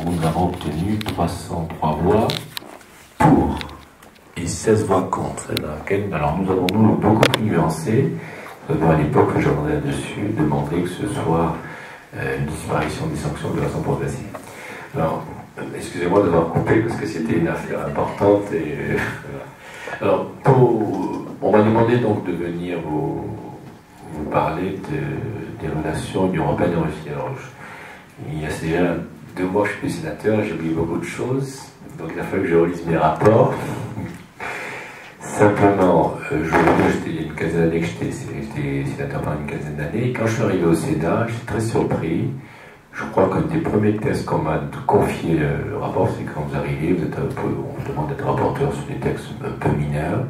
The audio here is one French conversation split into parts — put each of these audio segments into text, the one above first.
où nous avons obtenu 303 voix pour et 16 voix contre. Dans laquelle, alors nous avons beaucoup plus nuancé. À l'époque, le journal là-dessus demandait que ce soit une disparition des sanctions de façon progressive. Alors, excusez-moi d'avoir coupé parce que c'était une affaire importante. Alors, on m'a demandé donc de venir vous parler des relations Union européenne et Russie. Alors, il y a déjà 2 mois que je suis plus sénateur, j'ai oublié beaucoup de choses, donc il a fallu que je relise mes rapports. Simplement, je veux dire, il y a une quinzaine d'années que j'étais sénateur pendant une quinzaine d'années, et quand je suis arrivé au Sénat, j'étais très surpris. Je crois qu'un des premiers tests qu'on m'a confié le rapport, c'est quand vous arrivez, on vous demande d'être rapporteur sur des textes un peu mineurs.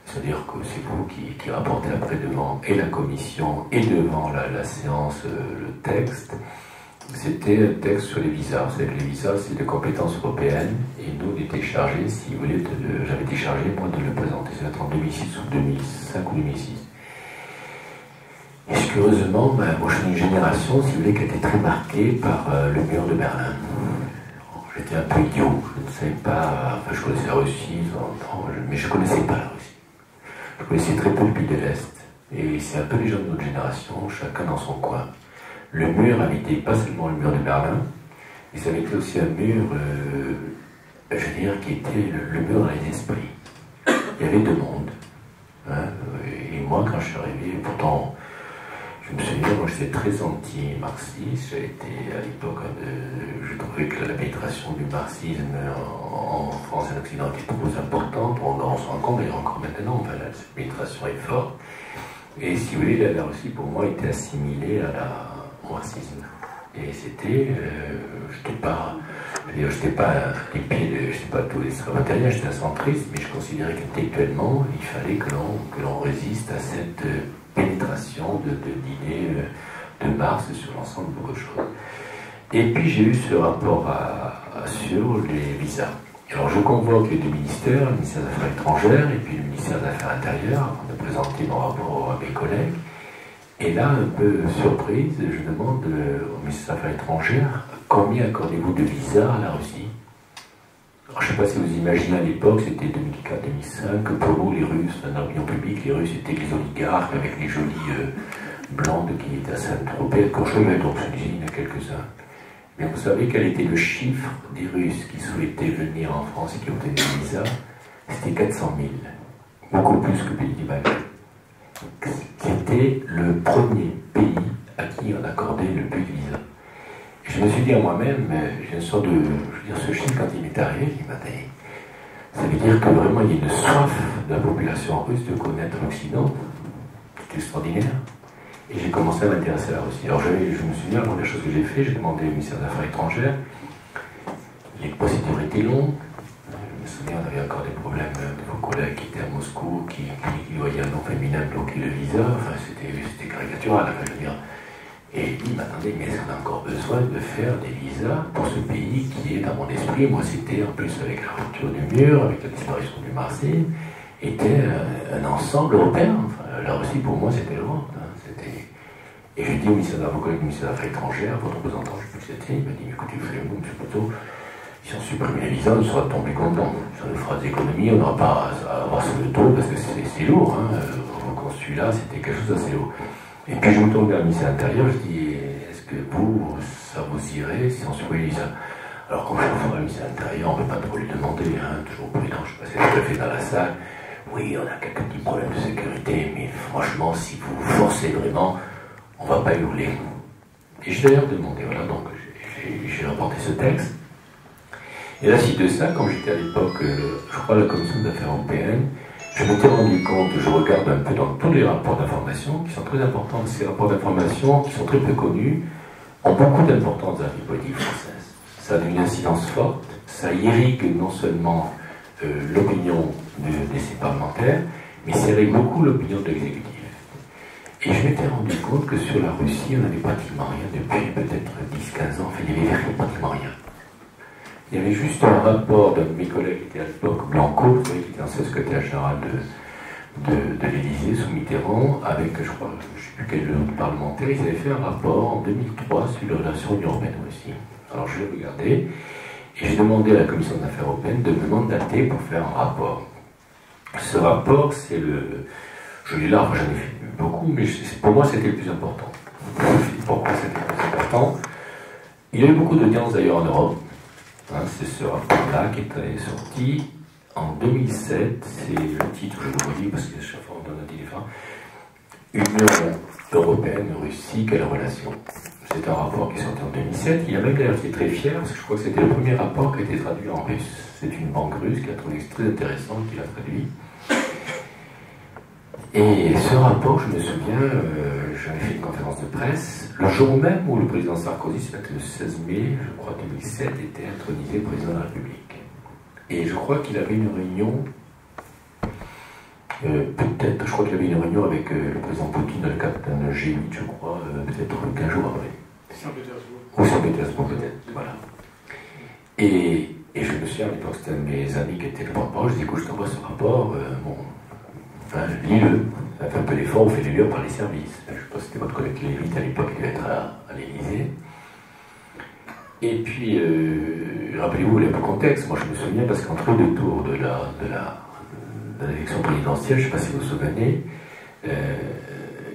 C'est-à-dire que c'est vous qui rapportez après devant et la commission et devant la séance le texte. C'était un texte sur les visas. Vous savez que les visas, c'est de compétences européennes. Et nous, on était chargés, si vous voulez, j'avais été chargé, moi, de le présenter. Ça va être en 2006 ou 2005 ou 2006. Et curieusement, moi, je suis une génération, si vous voulez, qui a été très marquée par le mur de Berlin. J'étais un peu idiot. Je ne savais pas... Enfin, je connaissais la Russie, mais je ne connaissais pas la Russie. Je connaissais très peu le pays de l'Est. Et c'est un peu les gens de notre génération, chacun dans son coin. Le mur avait été pas seulement le mur de Berlin, mais ça avait été aussi un mur, je veux dire, qui était le mur dans les esprits. Il y avait 2 mondes. Hein, et moi, quand je suis arrivé, pourtant, je me souviens, moi j'étais très anti-marxiste. J'ai été à l'époque, je trouvais que la pénétration du marxisme en France et en Occident était trop importante. On se rend compte, et encore maintenant, enfin, cette pénétration est forte. Et si vous voulez, la Russie, pour moi, était assimilée au marxisme. Et c'était, je n'étais pas les pieds je sais pas tout l'extrême-matériel, j'étais un centriste, mais je considérais qu'intellectuellement, il fallait que l'on résiste à cette pénétration d'idées de Marx sur l'ensemble de beaucoup de choses. Et puis j'ai eu ce rapport sur les visas. Alors je convoque les 2 ministères, le ministère des Affaires étrangères et puis le ministère des Affaires intérieures, afin de présenter mon rapport à mes collègues. Et là, un peu surprise, je demande au ministère des Affaires étrangères, combien accordez-vous de visas à la Russie? Alors, je ne sais pas si vous imaginez à l'époque, c'était 2004-2005, que pour nous, les Russes, dans l'opinion publique, les Russes étaient les oligarques avec les jolies blondes qui étaient à Saint-Tropez, à Courchevel, donc je disais, il y en a quelques-uns. Mais vous savez quel était le chiffre des Russes qui souhaitaient venir en France et qui obtenaient des visas? C'était 400 000, beaucoup plus que pays du Balkans, qui était le premier pays à qui on accordait le plus de visas. Et je me suis dit à moi-même, j'ai une sorte de... Je veux dire, ce chiffre, quand il m'est arrivé, il m'a dit, ça veut dire que vraiment il y a une soif de la population russe de connaître l'Occident. C'est extraordinaire. Et j'ai commencé à m'intéresser à la Russie. Alors je me souviens, la première chose que j'ai fait, j'ai demandé au ministère des Affaires étrangères. Les procédures étaient longues. Je me souviens, on avait encore des problèmes de vos collègues qui étaient à Moscou, qui voyaient un nom féminin bloquer le visa. Enfin, c'était caricatural, enfin, je veux dire. Et il m'attendait, mais est-ce qu'on a encore besoin de faire des visas pour ce pays qui est dans mon esprit? Moi, c'était en plus avec la rupture du mur, avec la disparition du marxisme, était un ensemble européen. Enfin, la Russie, pour moi, c'était l'Europe. Hein, et j'ai dit au ministère des Affaires étrangères, votre représentant, je ne sais plus que c'était, il m'a dit, écoutez, vous savez, M. Poteau, si on supprime les visas, on sera tombé content. Ça nous fera des économies, on n'aura pas à avoir sur le dos, parce que c'est lourd. Hein, vos consulats, c'était quelque chose d'assez lourd. Et puis je me tourne vers le ministère de l'Intérieur, je dis, est-ce que ça vous irait si on supprimait les visas? Alors quand je suis au ministère de l'Intérieur, on ne peut pas trop lui demander, hein, toujours prudent, je passais tout à fait dans la salle. Oui, on a quelques petits problèmes de sécurité, mais franchement, si vous forcez vraiment, on ne va pas hurler. Et j'ai d'ailleurs demandé, voilà, donc j'ai rapporté ce texte. Et là, si de ça, quand j'étais à l'époque, je crois, à la Commission des Affaires européennes, je m'étais rendu compte, je regarde un peu dans tous les rapports d'information, qui sont très importants, ces rapports d'information, qui sont très peu connus, ont beaucoup d'importance dans la vie politique française. Ça a une incidence forte, ça irrigue non seulement l'opinion de ces parlementaires, mais ça irrigue beaucoup l'opinion de l'exécutif. Et je m'étais rendu compte que sur la Russie, on n'avait pratiquement rien depuis peut-être 10-15 ans, enfin, il n'y avait pratiquement rien. Il y avait juste un rapport d'un de mes collègues qui était à l'époque, Blanco, qui était ancien secrétaire général de l'Élysée sous Mitterrand, avec, je crois, je ne sais plus quel autre parlementaire, ils avaient fait un rapport en 2003 sur les relations Union européenne-Russie. Alors je l'ai regardé, et j'ai demandé à la Commission des Affaires européennes de me mandater pour faire un rapport. Ce rapport, c'est le... Je l'ai là, enfin, j'en ai fait beaucoup, mais pour moi c'était le plus important. Pour moi c'était le plus important. Il y a eu beaucoup d'audiences d'ailleurs en Europe. Hein, c'est ce rapport-là qui est sorti en 2007. C'est le titre, je le redis parce que chaque fois on donne un titre différent. Union européenne-Russie, quelle relation? C'est un rapport qui est sorti en 2007. Il y a même d'ailleurs, j'étais très fier parce que je crois que c'était le premier rapport qui a été traduit en russe. C'est une banque russe qui a trouvé très intéressant, qui l'a traduit. Et ce rapport, je me souviens, j'avais fait une conférence de presse, le jour même où le président Sarkozy, c'était le 16 mai, je crois 2007, était intronisé président de la République. Et je crois qu'il avait une réunion, peut-être, je crois qu'il avait une réunion avec le président Poutine, le capitaine G8, je crois, peut-être 15 jours après. Saint-Pétersbourg. Ou Saint-Pétersbourg, peut-être, voilà. Et je me souviens, à l'époque, c'était un de mes amis qui était le porte-parole, je dis, écoute, je t'envoie ce rapport, bon... Enfin, lis-le, ça fait un peu d'effort, on fait les lire par les services. Je ne sais pas si c'était votre collègue Lévite à l'époque, il devait être à l'Élysée. Et puis, rappelez-vous le contexte, moi je me souviens, parce qu'entre les deux tours de l'élection présidentielle, je ne sais pas si vous vous souvenez,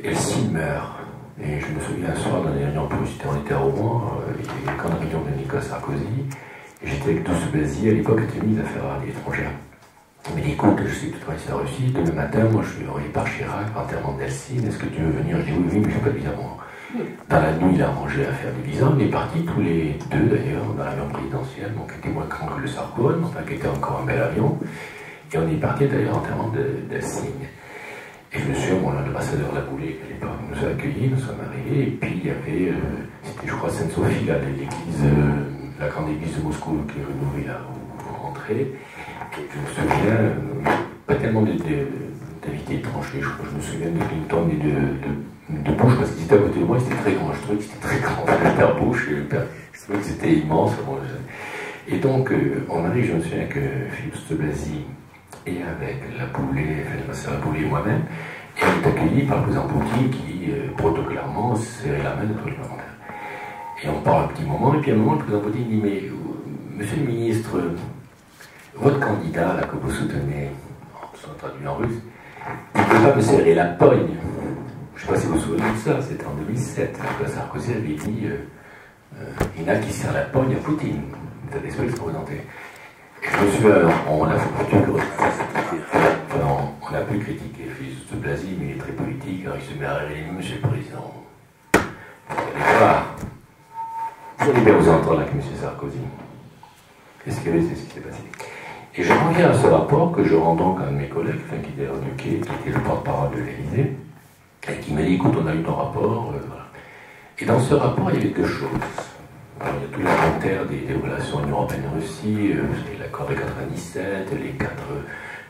Helsinki meurt. Et je me souviens un soir dans les réunions plus, on était à Rouen, il y avait une réunion de Nicolas Sarkozy, et j'étais avec Douce Blazy, à l'époque, était ministre des Affaires étrangères. Il m'a dit, écoute, je sais que tu travailles sur la Russie, demain matin, moi je suis envoyé par Chirac, enterrement d'Helsinki, est-ce que tu veux venir? Je dis oui, mais je n'ai pas de visa moi. Dans la nuit, il a arrangé à faire des visas, on est partis tous les deux d'ailleurs, dans l'avion présidentiel, donc qui était moins grand que le Sarkozy, enfin qui était encore un bel avion, et on est parti d'ailleurs enterrement d'Helsinki. Et je me souviens, bon, l'ambassadeur Laboulé, à l'époque, nous a accueillis, nous sommes arrivés, et puis il y avait, c'était je crois Sainte-Sophie, là, l'église, la grande église de Moscou qui est rénovée là où vous rentrez. Je me souviens, pas tellement d'invités étrangers, je me souviens de Clinton et de Bush, parce qu'ils étaient à côté de moi, c'était très grand, je trouvais que c'était très grand, le père Bush, et le père, je trouvais que c'était immense. Et donc, on arrive, je me souviens que Philippe Steblazy et avec la Boulay, enfin, ma sœur la Boulay et moi-même, et on est accueillis par le président Poutine qui, protocolairement, serrait la main de tous les parlementaires. Et on parle un petit moment, et puis à un moment, le président Poutine dit, mais, monsieur le ministre, votre candidat, là, que vous soutenez, soit traduit en russe, il ne peut pas me serrer la pogne. Je ne sais pas si vous vous souvenez de ça, c'était en 2007. Sarkozy avait dit il y en a qui serrent la pogne à Poutine. Vous avez ce que je représentais. Je me souviens, on a pu critiquer Félix de Blazy, mais il est très politique, alors il se met à rêver, monsieur le président. Vous allez voir. Vous allez bien vous entendre avec monsieur Sarkozy. Qu'est-ce qu'il y avait, c'est ce qui s'est passé. Et je reviens à ce rapport que je rends donc à un de mes collègues, enfin, qui était le porte-parole de l'Élysée, et qui m'a dit, écoute, on a eu ton rapport, voilà. Et dans ce rapport, il y avait deux choses. Alors, il y a tout l'inventaire des relations Union européenne-Russie, l'accord de 97,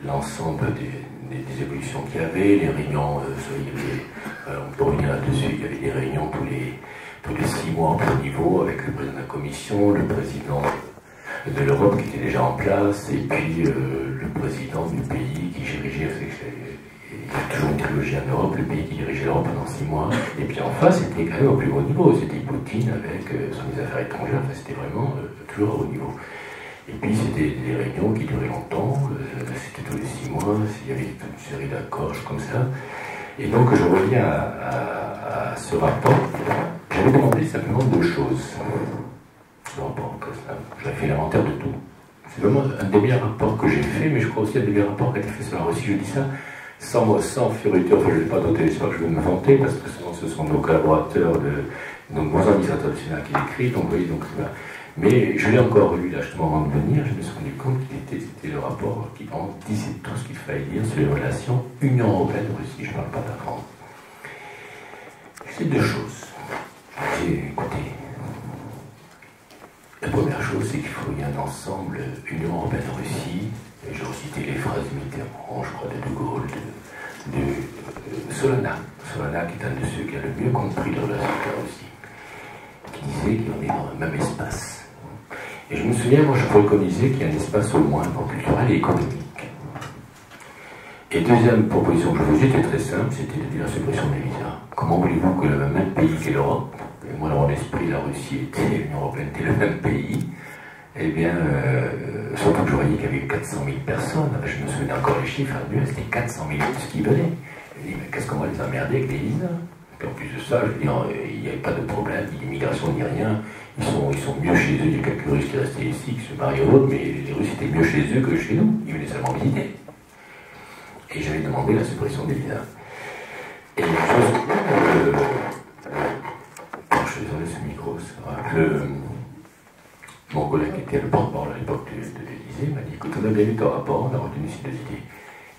l'ensemble des évolutions qu'il y avait, les réunions, on peut revenir là-dessus, il y avait des réunions tous les 6 mois en haut niveau avec le président de la Commission, le président de l'Europe qui était déjà en place, et puis le président du pays qui dirigeait, il y a toujours une trilogie en Europe, le pays qui dirigeait l'Europe pendant 6 mois, et puis en face, c'était quand même au plus haut niveau, c'était Poutine avec son ministre des Affaires étrangères, enfin, c'était vraiment toujours au haut niveau. Et puis c'était des réunions qui duraient longtemps, c'était tous les 6 mois, il y avait toute une série d'accords comme ça. Et donc je reviens à ce rapport, j'avais demandé simplement deux choses. Ce rapport, j'avais fait l'inventaire de tout. C'est vraiment un des meilleurs rapports que j'ai fait, mais je crois aussi un des meilleurs rapports qui a été fait sur la Russie. Je dis ça sans fioriture, enfin je ne vais pas noter, j'espère que je vais me vanter, parce que ce sont nos collaborateurs, donc mon administrateur du Sénat qui l'écrit, donc vous voyez, donc voilà. Mais je l'ai encore lu là justement avant de venir, je me suis rendu compte que c'était le rapport qui disait tout ce qu'il fallait dire sur les relations Union européenne-Russie, je ne parle pas de la France. C'est deux choses. Écoutez, la première chose, c'est qu'il faut y ait un ensemble Union européenne-Russie, et j'ai recité les phrases de Mitterrand, je crois, de Gaulle, de Solana. Solana qui est un de ceux qui a le mieux compris les relations avec la Russie, qui disait qu'on est dans le même espace. Et je me souviens, moi, je préconisais qu'il y ait un espace au moins culturel et économique. Et deuxième proposition que je faisais était très simple, c'était de dire la suppression des visas. Comment voulez-vous que le même pays qu'est l'Europe et moi dans mon esprit la Russie était, l'Union Européenne était le même pays, eh bien, surtout que je voyais qu'il y avait eu 400 000 personnes, je me souviens encore les chiffres, c'était 400 000 Russes qui venaient. Je me dis, mais qu'est-ce qu'on va les emmerder avec des visas? Et en plus de ça, je veux dire, il n'y avait pas de problème, ni d'immigration, ni rien. Ils sont mieux chez eux. Il y a quelques Russes qui restaient ici, qui se marient ou autres, mais les Russes étaient mieux chez eux que chez nous. Ils venaient seulement visiter. Et j'avais demandé la suppression des visas. Et je suis désolé, ce micro, c'est vrai. Mon collègue qui était le porte-parole à l'époque de l'Élysée m'a dit, écoute, on a bien vu ton rapport, on a retenu ces deux idées.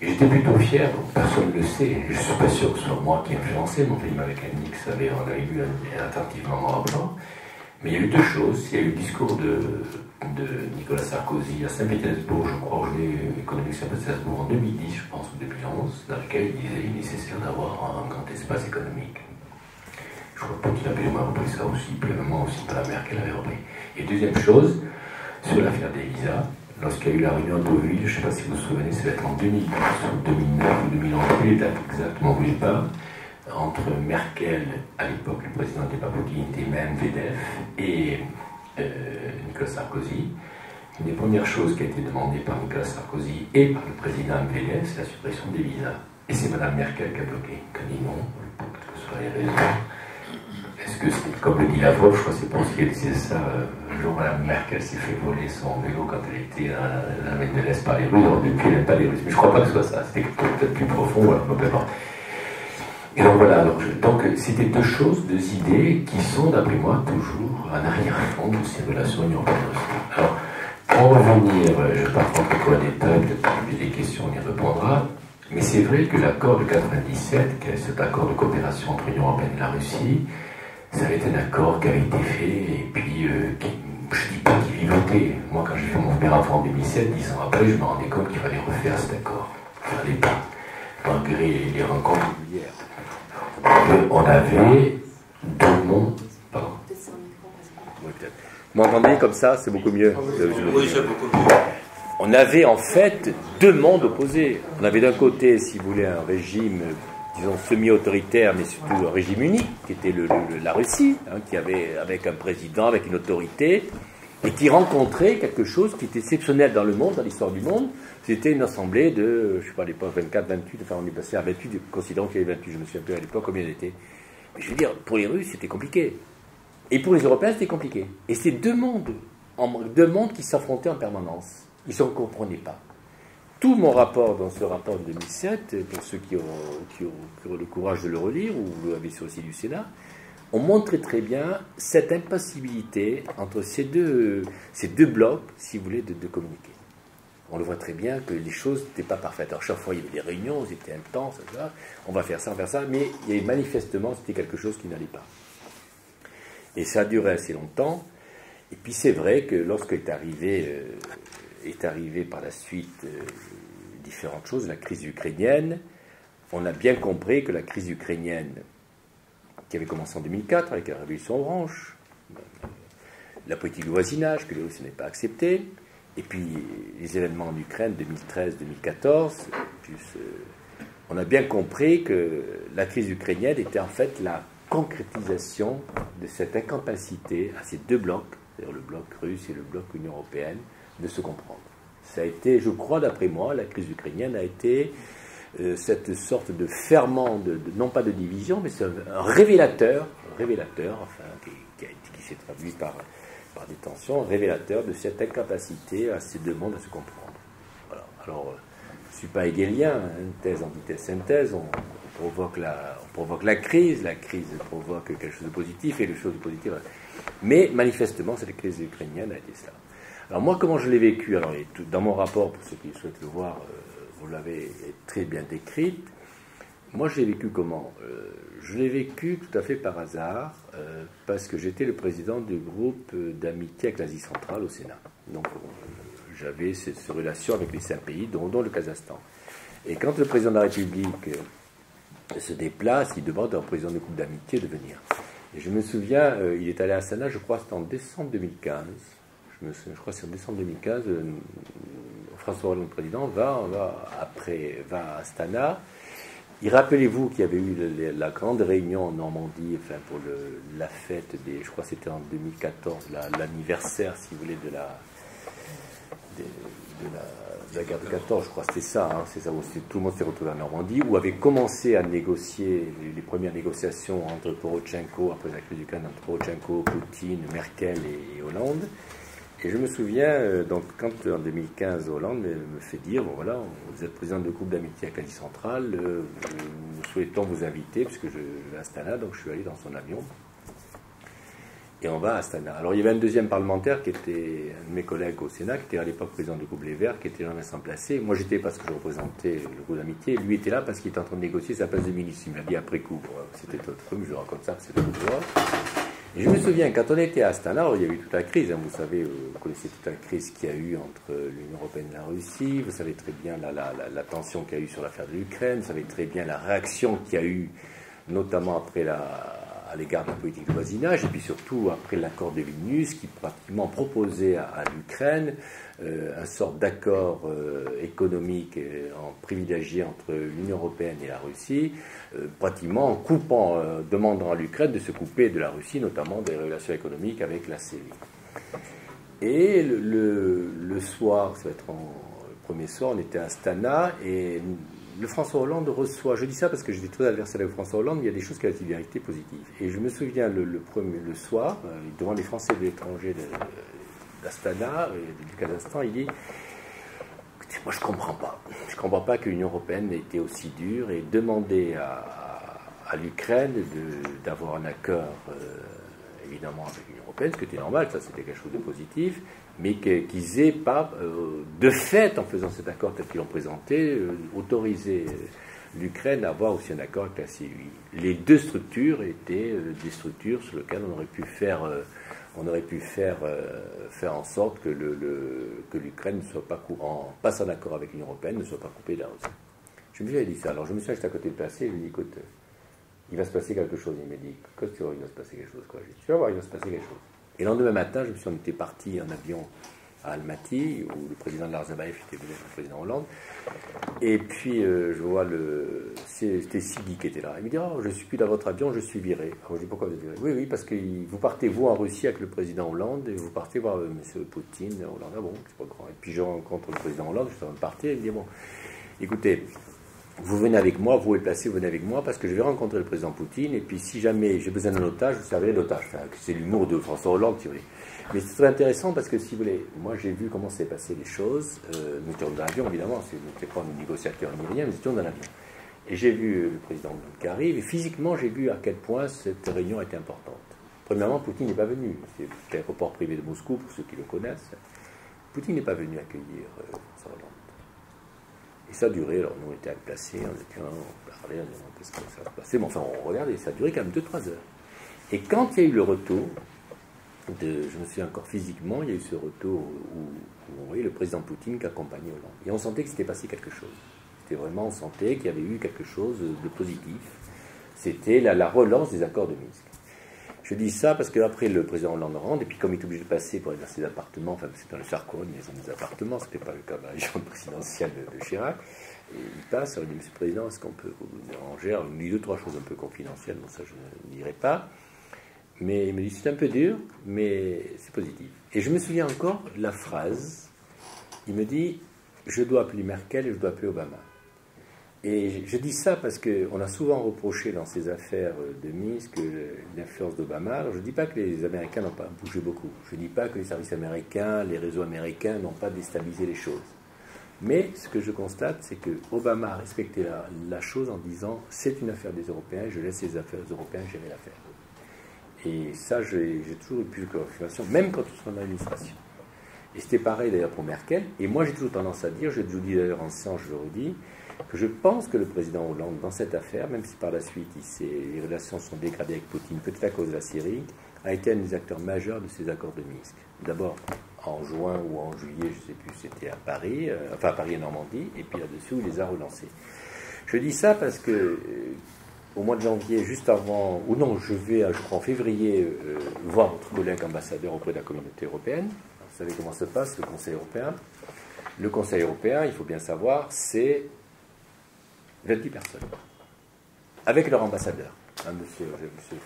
Et j'étais plutôt fier, donc personne ne le sait, je ne suis pas sûr que ce soit moi qui ai influencé, mon film avec Annick, on avait lu attentivement mon rapport. Mais il y a eu deux choses. Il y a eu le discours de Nicolas Sarkozy à Saint-Pétersbourg, je crois, au Journée économique Saint-Pétersbourg en 2010, je pense, ou 2011, dans lequel il disait qu'il est nécessaire d'avoir un grand espace économique. Je crois que Poutine a plus ou moins repris ça aussi, puis le moment aussi que la Merkel avait repris. Et deuxième chose, sur l'affaire des visas, lorsqu'il y a eu la réunion de Deauville, je ne sais pas si vous vous souvenez, ça va être en 2010 ou 2009 ou 2011, plus les dates exactement, vous pas, entre Merkel, à l'époque le président n'était pas Poutine, était Medvedev, et Nicolas Sarkozy. Une des premières choses qui a été demandée par Nicolas Sarkozy et par le président Medvedev, c'est la suppression des visas. Et c'est Mme Merkel qui a bloqué, qui a dit non, quelles que soient les raisons. Est-ce que c'est, comme le dit Lavrov, je crois que c'est pour ce qu'elle disait ça, le jour où Mme Merkel s'est fait voler son vélo quand elle était dans la Allemagne de l'Est par les Russes, donc depuis elle n'aime pas les Russes. Mais je ne crois pas que ce soit ça, c'était peut-être plus profond, voilà, complètement. Et donc voilà, donc c'était deux choses, deux idées qui sont, d'après moi, toujours en arrière-fond de ces relations Union européenne-Russie. Alors, pour revenir, je ne vais pas rentrer trop en détail, peut-être que des questions, on y répondra, mais c'est vrai que l'accord de 97, qui est cet accord de coopération entre l'Union européenne et la Russie, ça avait été un accord qui avait été fait, et puis, je ne dis pas qu'il vivotait. Moi, quand j'ai fait mon premier enfant en 2007, 10 ans après, je me rendais compte qu'il fallait refaire cet accord. Il ne fallait pas, malgré les rencontres hier. On avait deux mondes. Pardon. Oui, peut-être. Vous m'entendez comme ça, c'est beaucoup mieux. Oui, c'est beaucoup mieux. On avait en fait deux mondes opposés. On avait d'un côté, si vous voulez, un régime, disons, semi-autoritaire, mais surtout un régime unique, qui était la Russie, hein, qui avait, avec un président, avec une autorité, et qui rencontrait quelque chose qui était exceptionnel dans le monde, dans l'histoire du monde. C'était une assemblée de, je ne sais pas à l'époque, 24, 28, enfin on est passé à 28, considérant qu'il y avait 28, je me souviens plus à l'époque combien il était. Mais je veux dire, pour les Russes, c'était compliqué. Et pour les Européens, c'était compliqué. Et c'est deux mondes qui s'affrontaient en permanence. Ils ne se comprenaient pas. Tout mon rapport, dans ce rapport de 2007, pour ceux qui ont le courage de le relire, ou vous l'avez sur le site du Sénat, on montre très bien cette impossibilité entre ces deux blocs, si vous voulez, de communiquer. On le voit très bien que les choses n'étaient pas parfaites. Alors chaque fois, il y avait des réunions, c'était intense, on va faire ça, mais il y avait manifestement, c'était quelque chose qui n'allait pas. Et ça a duré assez longtemps. Et puis c'est vrai que lorsqu'est arrivé par la suite différentes choses, la crise ukrainienne, on a bien compris que la crise ukrainienne, qui avait commencé en 2004 avec la révolution orange, la politique de voisinage que les Russes n'avaient pas acceptée, et puis les événements en Ukraine 2013-2014, on a bien compris que la crise ukrainienne était en fait la concrétisation de cette incapacité à ces deux blocs, c'est-à-dire le bloc russe et le bloc Union européenne, de se comprendre. Ça a été, je crois, d'après moi, la crise ukrainienne a été cette sorte de ferment, non pas de division, mais c'est un révélateur, enfin, qui s'est traduit par des tensions, révélateur de cette incapacité à ces deux mondes à se comprendre. Voilà. Alors, je ne suis pas hegelien, une thèse, antithèse, synthèse, on provoque la crise provoque quelque chose de positif et les choses positives. Mais manifestement, cette crise ukrainienne a été cela. Alors moi, comment je l'ai vécu? Alors, dans mon rapport, pour ceux qui souhaitent le voir, vous l'avez très bien décrite. Moi, je l'ai vécu comment? Je l'ai vécu tout à fait par hasard, parce que j'étais le président du groupe d'amitié avec l'Asie centrale au Sénat. Donc, j'avais cette relation avec les 5 pays, dont le Kazakhstan. Et quand le président de la République se déplace, il demande à un président du groupe d'amitié de venir. Et je me souviens, il est allé à Astana, je crois que c'était en décembre 2015. Je crois que c'est en décembre 2015, François Hollande, le président, va à Astana. Et rappelez-vous qu'il y avait eu la grande réunion en Normandie, enfin pour la fête des, je crois que c'était en 2014, l'anniversaire, si vous voulez, de la guerre de 14, je crois que c'était ça, hein, c'est ça où tout le monde s'est retrouvé en Normandie, où avait commencé à négocier les premières négociations entre Porochenko, après la crise du Canada, entre Porochenko, Poutine, Merkel et Hollande. Et je me souviens, donc, quand en 2015, Hollande me fait dire, bon voilà, vous êtes président de groupe d'amitié à Asie centrale, nous souhaitons vous inviter, puisque je vais à Astana, donc je suis allé dans son avion, et on va à Astana. Alors il y avait un deuxième parlementaire qui était un de mes collègues au Sénat, qui était à l'époque président du groupe Les Verts, qui était Jean-Vincent Placé. Moi j'étais parce que je représentais le groupe d'amitié, lui était là parce qu'il était en train de négocier sa place de ministre. Il m'a dit après coup, c'était autre chose, je raconte ça, c'était autre chose. Et je me souviens, quand on était à Astana, alors il y a eu toute la crise, hein, vous savez, vous connaissez toute la crise qu'il y a eu entre l'Union européenne et la Russie, vous savez très bien la tension qu'il y a eu sur l'affaire de l'Ukraine, vous savez très bien la réaction qu'il y a eu, notamment après à l'égard de la politique de voisinage, et puis surtout après l'accord de Vilnius, qui pratiquement proposait à l'Ukraine un sort d'accord économique en privilégié entre l'Union européenne et la Russie, pratiquement en coupant, demandant à l'Ukraine de se couper de la Russie, notamment des relations économiques avec la Syrie. Et le soir, ça va être le premier soir, on était à Astana, et le François Hollande reçoit, je dis ça parce que j'étais très adversaire avec François Hollande, mais il y a des choses qui ont été positives. Et je me souviens le soir, devant les Français de l'étranger d'Astana, du Kazakhstan, il dit, écoutez, moi je ne comprends pas. Je ne comprends pas que l'Union européenne ait été aussi dure et demander à l'Ukraine d'avoir un accord, évidemment, avec l'Union européenne, ce qui était normal, ça c'était quelque chose de positif, mais qu'ils n'aient pas, de fait, en faisant cet accord tel qu'ils l'ont présenté, autorisé l'Ukraine à avoir aussi un accord avec la Syrie. Les deux structures étaient des structures sur lesquelles on aurait pu faire en sorte que l'Ukraine ne soit pas en passant d'accord avec l'Union européenne, ne soit pas coupée de la Russie. Je me suis dit ça. Alors je me suis acheté à côté de placé et je lui ai dit, écoute, il va se passer quelque chose. Il m'a dit, quand tu vois, il va se passer quelque chose, quoi. J'ai dit, tu vas voir, il va se passer quelque chose. Et le lendemain matin, on était parti en avion à Almaty, où le président de l'Arzabaïf était venu avec le président Hollande. Et puis, je vois c'était Sidi qui était là. Il me dit, oh, je ne suis plus dans votre avion, je suis viré. Alors, je dis, pourquoi vous êtes viré? Oui, oui, parce que vous partez, vous, en Russie avec le président Hollande, et vous partez voir M. Poutine. Hollande, ah bon, c'est pas grand. Et puis, je rencontre le président Hollande, je suis en train de partir, il me dit, bon, écoutez, vous venez avec moi, vous êtes placé, vous venez avec moi, parce que je vais rencontrer le président Poutine, et puis si jamais j'ai besoin d'un otage, je servirai d'otage. Enfin, c'est l'humour de François Hollande, si vous voulez. Mais c'est très intéressant parce que, si vous voulez, moi j'ai vu comment s'est passé les choses. Nous étions dans l'avion, évidemment, nous n'étions pas des négociateurs ni rien, nous étions dans l'avion. Et j'ai vu le président Hollande qui arrive, et physiquement j'ai vu à quel point cette réunion était importante. Premièrement, Poutine n'est pas venu. C'est l'aéroport privé de Moscou, pour ceux qui le connaissent. Poutine n'est pas venu accueillir François Hollande. Et ça a duré, alors nous on était placés, on parlait, on disait qu'est-ce que ça va se passer, mais enfin on regardait, ça a duré quand même 2-3 heures. Et quand il y a eu le retour, je me souviens encore physiquement, il y a eu ce retour où on voyait le président Poutine qui accompagnait Hollande. Et on sentait que s'était passé quelque chose. C'était vraiment, on sentait qu'il y avait eu quelque chose de positif. C'était la relance des accords de Minsk. Je dis ça parce qu'après le président Hollande rentre, et puis comme il est obligé de passer pour aller dans ses appartements, enfin c'est dans le Charcot, une maison des appartements, ce n'était pas le cas de la région présidentielle de Chirac, et il passe, il dit, Monsieur le Président, est-ce qu'on peut vous déranger? Alors, il me dit 2-3 choses un peu confidentielles, bon ça je ne dirai pas, mais il me dit c'est un peu dur, mais c'est positif. Et je me souviens encore la phrase, il me dit, je dois appeler Merkel et je dois appeler Obama. Et je dis ça parce qu'on a souvent reproché dans ces affaires de Minsk l'influence d'Obama. Alors je ne dis pas que les Américains n'ont pas bougé beaucoup. Je ne dis pas que les services américains, les réseaux américains n'ont pas déstabilisé les choses. Mais ce que je constate, c'est que Obama a respecté la chose en disant c'est une affaire des Européens, je laisse les affaires des Européens gérer l'affaire. Et ça, j'ai toujours eu plus de confirmation, même quand je suis dans l'administration. Et c'était pareil d'ailleurs pour Merkel. Et moi, j'ai toujours tendance à dire, je vous dis d'ailleurs en séance, je le redis, que je pense que le président Hollande, dans cette affaire, même si par la suite les relations sont dégradées avec Poutine, peut-être à cause de la Syrie, a été un des acteurs majeurs de ces accords de Minsk. D'abord en juin ou en juillet, je ne sais plus, c'était à Paris, enfin à Paris et Normandie, et puis là-dessus, il les a relancés. Je dis ça parce que au mois de janvier, juste avant, ou non, je crois en février, voir votre collègue ambassadeur auprès de la communauté européenne. Vous savez comment se passe le Conseil européen. Le Conseil européen, il faut bien savoir, c'est 28 personnes. avec leur ambassadeur. Hein, monsieur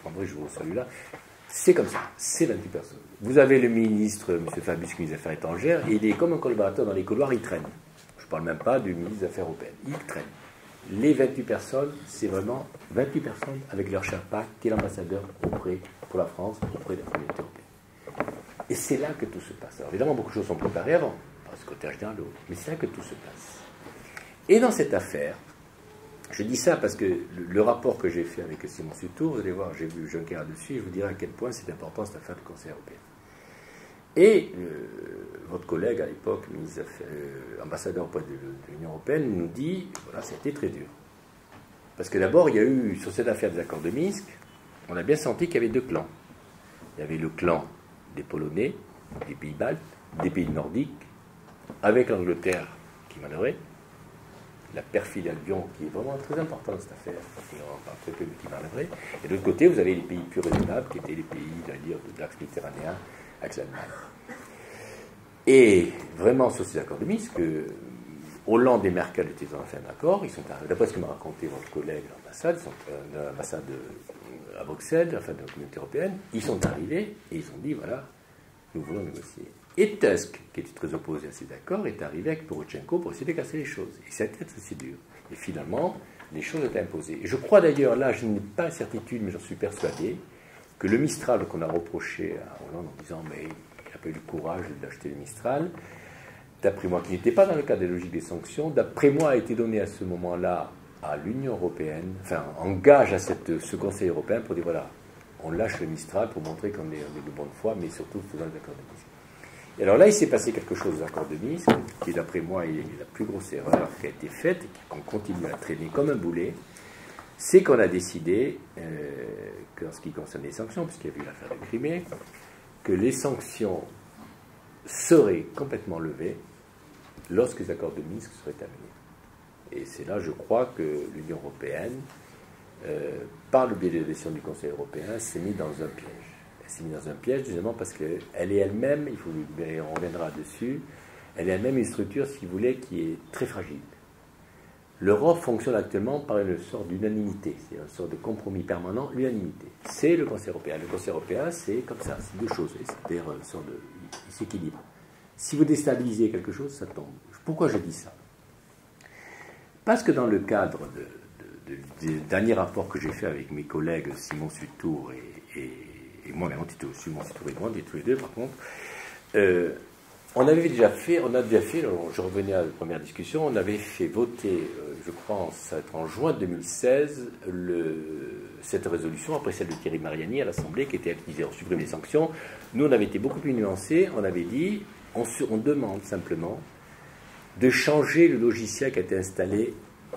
Frambry, je vous salue là. C'est comme ça, c'est 28 personnes. Vous avez le ministre, M. Fabius, ministre des Affaires étrangères, et il est comme un collaborateur dans les couloirs, il traîne. Je ne parle même pas du ministre des Affaires européennes. Il traîne. Les 28 personnes, c'est vraiment 28 personnes avec leur Sherpa, qui est l'ambassadeur auprès, pour la France, auprès de la communauté européenne. Et c'est là que tout se passe. Alors évidemment, beaucoup de choses sont préparées avant, par le secrétaire général, mais c'est là que tout se passe. Et dans cette affaire, je dis ça parce que le rapport que j'ai fait avec Simon Sutour, vous allez voir, j'ai vu Juncker dessus, et je vous dirai à quel point c'est important cette affaire du Conseil européen. Et votre collègue à l'époque, ambassadeur auprès de l'Union européenne, nous dit, voilà, ça a été très dur. Parce que d'abord, il y a eu, sur cette affaire des accords de Minsk, on a bien senti qu'il y avait deux clans. Il y avait le clan des Polonais, des pays baltes, des pays nordiques, avec l'Angleterre qui manœuvrait, la perfide Albion, qui est vraiment très importante dans cette affaire, parce qu'on parle très peu de qui manœuvrait. Et de l'autre côté, vous avez les pays plus raisonnables, qui étaient les pays, dire, de l'axe méditerranéen, avec l'Allemagne. Et vraiment, sur ces accords de Minsk, Hollande et Merkel étaient en fin d'accord, ils sont arrivés, d'après ce que m'a raconté votre collègue à l'ambassade, l'ambassade à Bruxelles, enfin de la communauté européenne, ils sont arrivés et ils ont dit, voilà, nous voulons négocier. Et Tusk, qui était très opposé à ces accords, est arrivé avec Poroshenko pour essayer de casser les choses. Et ça a été assez dur. Et finalement, les choses étaient imposées. Et je crois d'ailleurs, là, je n'ai pas certitude, mais j'en suis persuadé, que le Mistral qu'on a reproché à Hollande en disant, mais il n'a pas eu le courage d'acheter le Mistral, d'après moi, qui n'était pas dans le cadre des logiques des sanctions, d'après moi, a été donné à ce moment-là à l'Union européenne, enfin, engage à ce Conseil européen pour dire, voilà, on lâche le Mistral pour montrer qu'on est de bonne foi, mais surtout faisant des accords de Minsk. Et alors là, il s'est passé quelque chose aux accords de Minsk, qui d'après moi est la plus grosse erreur qui a été faite, et qu'on continue à traîner comme un boulet, c'est qu'on a décidé, qu'en ce qui concerne les sanctions, puisqu'il y a eu l'affaire de Crimée, que les sanctions seraient complètement levées lorsque les accords de Minsk seraient terminés. Et c'est là, je crois, que l'Union européenne, par le biais de la décision du Conseil européen, s'est mise dans un piège. Elle s'est mise dans un piège, justement, parce qu'elle est elle-même, on reviendra dessus, elle est elle-même une structure, si vous voulez, qui est très fragile. L'Europe fonctionne actuellement par une sorte d'unanimité, c'est une sorte de compromis permanent, l'unanimité. C'est le Conseil européen. Le Conseil européen, c'est comme ça, c'est deux choses, c'est-à-dire une sorte il s'équilibre. Si vous déstabilisez quelque chose, ça tombe. Pourquoi je dis ça? Parce que dans le cadre des derniers rapports que j'ai fait avec mes collègues Simon Sutour et moi-même, Simon Sutour et moi, tous les deux par contre, on a déjà fait, je revenais à la première discussion, on avait fait voter, je crois, en juin 2016, cette résolution, après celle de Thierry Mariani à l'Assemblée, qui était disait on supprime les sanctions. Nous, on avait été beaucoup plus nuancés, on avait dit, on demande simplement de changer le logiciel qui a été installé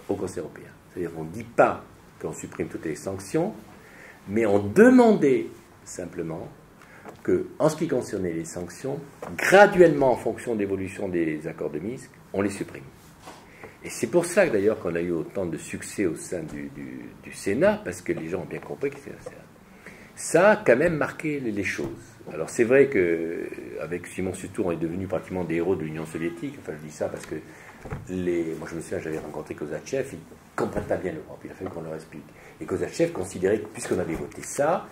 au Conseil européen. C'est-à-dire qu'on ne dit pas qu'on supprime toutes les sanctions, mais on demandait simplement que, en ce qui concernait les sanctions, graduellement en fonction de l'évolution des accords de Minsk, on les supprime. Et c'est pour ça que d'ailleurs qu'on a eu autant de succès au sein du Sénat, parce que les gens ont bien compris que c'est un Sénat. Ça a quand même marqué les choses. Alors c'est vrai qu'avec Simon Sutour, on est devenus pratiquement des héros de l'Union soviétique. Enfin, je dis ça parce que moi je me souviens, j'avais rencontré Kozachev, il ne comprenait pas bien l'Europe, il a fallu qu'on leur explique. Et Kozachev considérait que puisqu'on avait voté ça,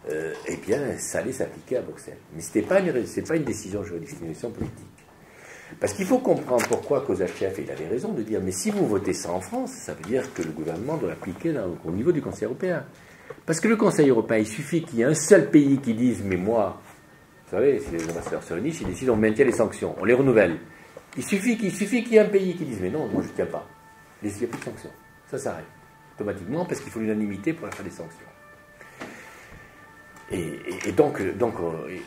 eh bien, ça allait s'appliquer à Bruxelles. Mais ce n'est pas une décision juridique, c'est une décision politique. Parce qu'il faut comprendre pourquoi Kozachev, et il avait raison de dire, mais si vous votez ça en France, ça veut dire que le gouvernement doit l'appliquer au niveau du Conseil européen. Parce que le Conseil européen, il suffit qu'il y ait un seul pays qui dise, mais moi, vous savez, si les ambassadeurs se réunissent, ils décident, on maintient les sanctions, on les renouvelle. Il suffit qu'il y ait un pays qui dise, mais non, moi je ne tiens pas. Il n'y a plus de sanctions. Ça s'arrête. Automatiquement, parce qu'il faut l'unanimité pour faire des sanctions. Et donc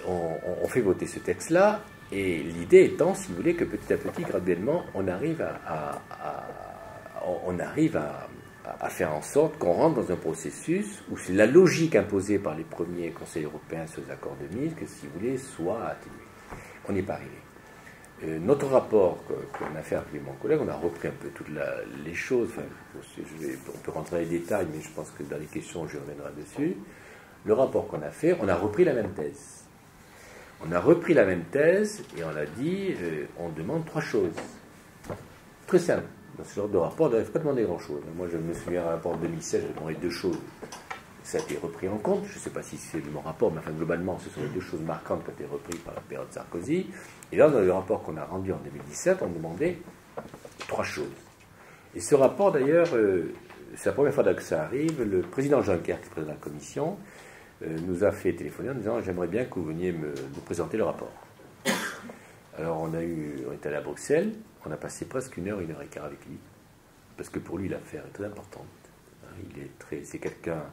on fait voter ce texte-là, et l'idée étant, si vous voulez, que petit à petit, graduellement, on arrive à faire en sorte qu'on rentre dans un processus où la logique imposée par les premiers conseils européens sur les accords de Minsk, si vous voulez, soit atténuée. On n'y est pas arrivé. Notre rapport qu'on a fait avec mon collègue, on a repris un peu toutes les choses, enfin, on peut rentrer dans les détails, mais je pense que dans les questions, je reviendrai dessus. Le rapport qu'on a fait, on a repris la même thèse. On a repris la même thèse et on a dit, on demande trois choses. Très simple. dans ce genre de rapport, on n'avait pas demandé grand-chose. Moi, je me souviens, un rapport 2016, j'ai demandé deux choses. Ça a été repris en compte. Je ne sais pas si c'est mon rapport, mais enfin, globalement, ce sont les deux choses marquantes qui ont été reprises par la période Sarkozy. Et là, dans le rapport qu'on a rendu en 2017, on demandait trois choses. Et ce rapport, d'ailleurs, c'est la première fois que ça arrive. Le président Juncker, qui est président de la commission, nous a fait téléphoner en disant « J'aimerais bien que vous veniez nous présenter le rapport ». Alors, on est allé à Bruxelles, on a passé presque une heure et quart avec lui, parce que pour lui, l'affaire est très importante. C'est quelqu'un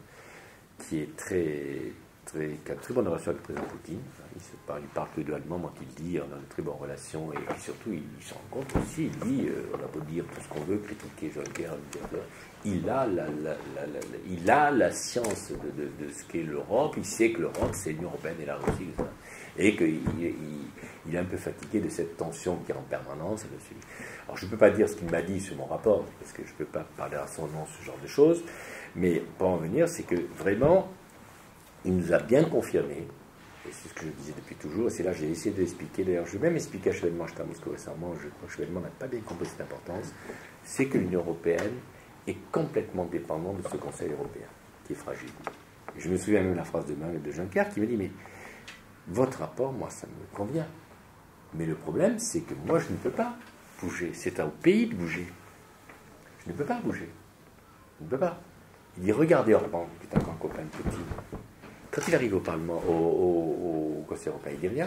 qui a une très bonne relation avec le président Poutine. Il parle que de allemand, donc il dit on a une très bonne relation, et puis surtout, il s'en rend compte aussi, il dit, on a beau dire tout ce qu'on veut, critiquer Juncker, il a la science de ce qu'est l'Europe, il sait que l'Europe, c'est l'Union européenne et la Russie, et qu'il est un peu fatigué de cette tension qui est en permanence là-dessus. Alors je ne peux pas dire ce qu'il m'a dit sur mon rapport, parce que je ne peux pas parler à son nom, ce genre de choses, mais pour en venir, c'est que vraiment, il nous a bien confirmé, et c'est ce que je disais depuis toujours, et c'est là que j'ai essayé de l'expliquer, d'ailleurs je vais même expliquer à Chevènement, j'étais à Moscou récemment, je crois que Chevènement n'a pas bien compris cette importance, c'est que l'Union européenne est complètement dépendante de ce Conseil européen, qui est fragile. Et je me souviens même de la phrase de Juncker qui me dit, mais votre rapport, moi, ça me convient. Mais le problème, c'est que moi, je ne peux pas bouger. C'est au pays de bouger. Je ne peux pas bouger. Je ne peux pas. Il dit, regardez Orban, qui est un grand copain de Poutine. Quand il arrive au Parlement, au Conseil européen, il dit rien.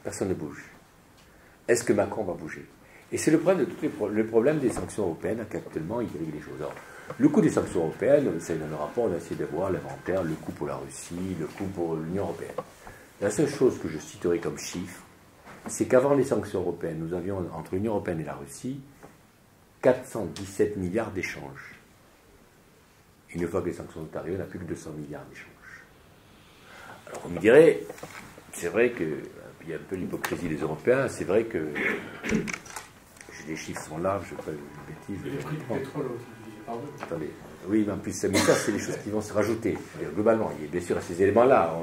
Personne ne bouge. Est-ce que Macron va bouger? Et c'est le problème des sanctions européennes, qu'actuellement, il dirige les choses. Alors, le coût des sanctions européennes, c'est dans le rapport, on a essayé de voir l'inventaire, le coût pour la Russie, le coût pour l'Union européenne. La seule chose que je citerai comme chiffre, c'est qu'avant les sanctions européennes, nous avions entre l'Union européenne et la Russie 417 milliards d'échanges. Une fois que les sanctions sont arrivées, on n'a plus que 200 milliards d'échanges. Alors on me dirait, c'est vrai qu'il y a un peu l'hypocrisie des Européens, c'est vrai que les chiffres sont là, je ne vais pas une bêtise. Le prix du pétrole aussi, attendez. Oui, mais en plus, ça, c'est des choses qui vont se rajouter. Globalement, il y a bien sûr à ces éléments-là.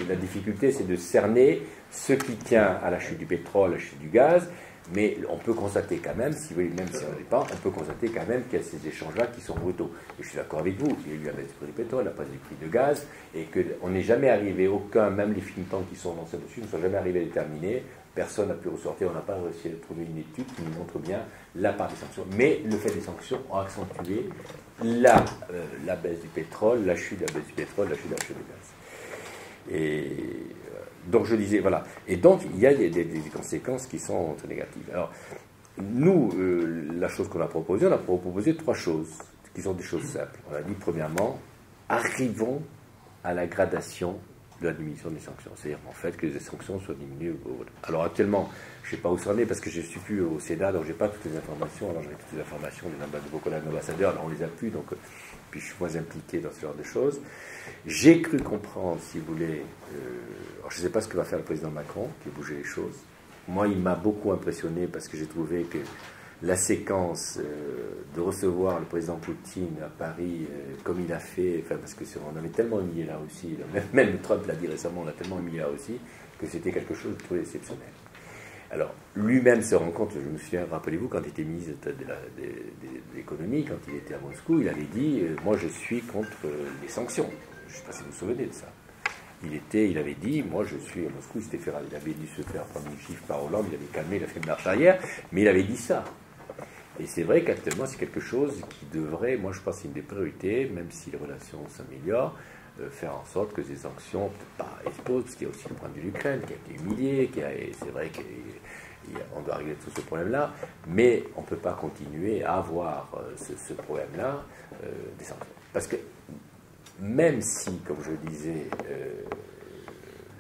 La difficulté, c'est de cerner ce qui tient à la chute du pétrole, à la chute du gaz, mais on peut constater quand même, si vous voulez, même si on n'est pas, on peut constater quand même qu'il y a ces échanges-là qui sont brutaux. Et je suis d'accord avec vous, il y a eu la baisse du prix du pétrole, la baisse du prix du gaz, et qu'on n'est jamais arrivé, même les think tanks qui sont lancés dessus ne sont jamais arrivés à déterminer. Personne n'a pu ressortir, on n'a pas réussi à trouver une étude qui nous montre bien la part des sanctions. Mais le fait des sanctions a accentué la baisse du pétrole, la chute de la baisse du pétrole, la chute du gaz. Et donc je disais, voilà. Et donc il y a des conséquences qui sont très négatives. Alors, nous, la chose qu'on a proposée, on a proposé trois choses, qui sont des choses simples. On a dit, premièrement, arrivons à la gradation de la diminution des sanctions. C'est-à-dire en fait que les sanctions soient diminuées. Alors actuellement, je ne sais pas où ça en est parce que je ne suis plus au Sénat, donc je n'ai pas toutes les informations. Alors j'avais toutes les informations de vos collègues ambassadeurs, alors on les a plus, donc puis je suis moins impliqué dans ce genre de choses. J'ai cru comprendre, si vous voulez, alors je ne sais pas ce que va faire le président Macron, qui a bougé les choses. Moi, il m'a beaucoup impressionné parce que j'ai trouvé que la séquence de recevoir le président Poutine à Paris, comme il a fait, enfin, parce qu'on avait tellement humilié la Russie, même Trump l'a dit récemment, on a tellement humilié la Russie, que c'était quelque chose de très exceptionnel. Alors, lui-même se rend compte, je me souviens, rappelez-vous, quand il était ministre de l'économie, quand il était à Moscou, il avait dit moi je suis contre les sanctions. Je ne sais pas si vous vous souvenez de ça. Il avait dit, moi je suis à Moscou, il avait dû se faire prendre une chiffre par Hollande, il avait calmé, il a fait une marche arrière, mais il avait dit ça. Et c'est vrai qu'actuellement, c'est quelque chose qui devrait, moi je pense que c'est une des priorités, même si les relations s'améliorent, faire en sorte que ces sanctions, peut-être pas explosent, parce qu'il y a aussi le problème de l'Ukraine qui a été humilié, c'est vrai qu'on doit régler tout ce problème-là, mais on ne peut pas continuer à avoir ce problème-là des sanctions. Parce que même si, comme je le disais,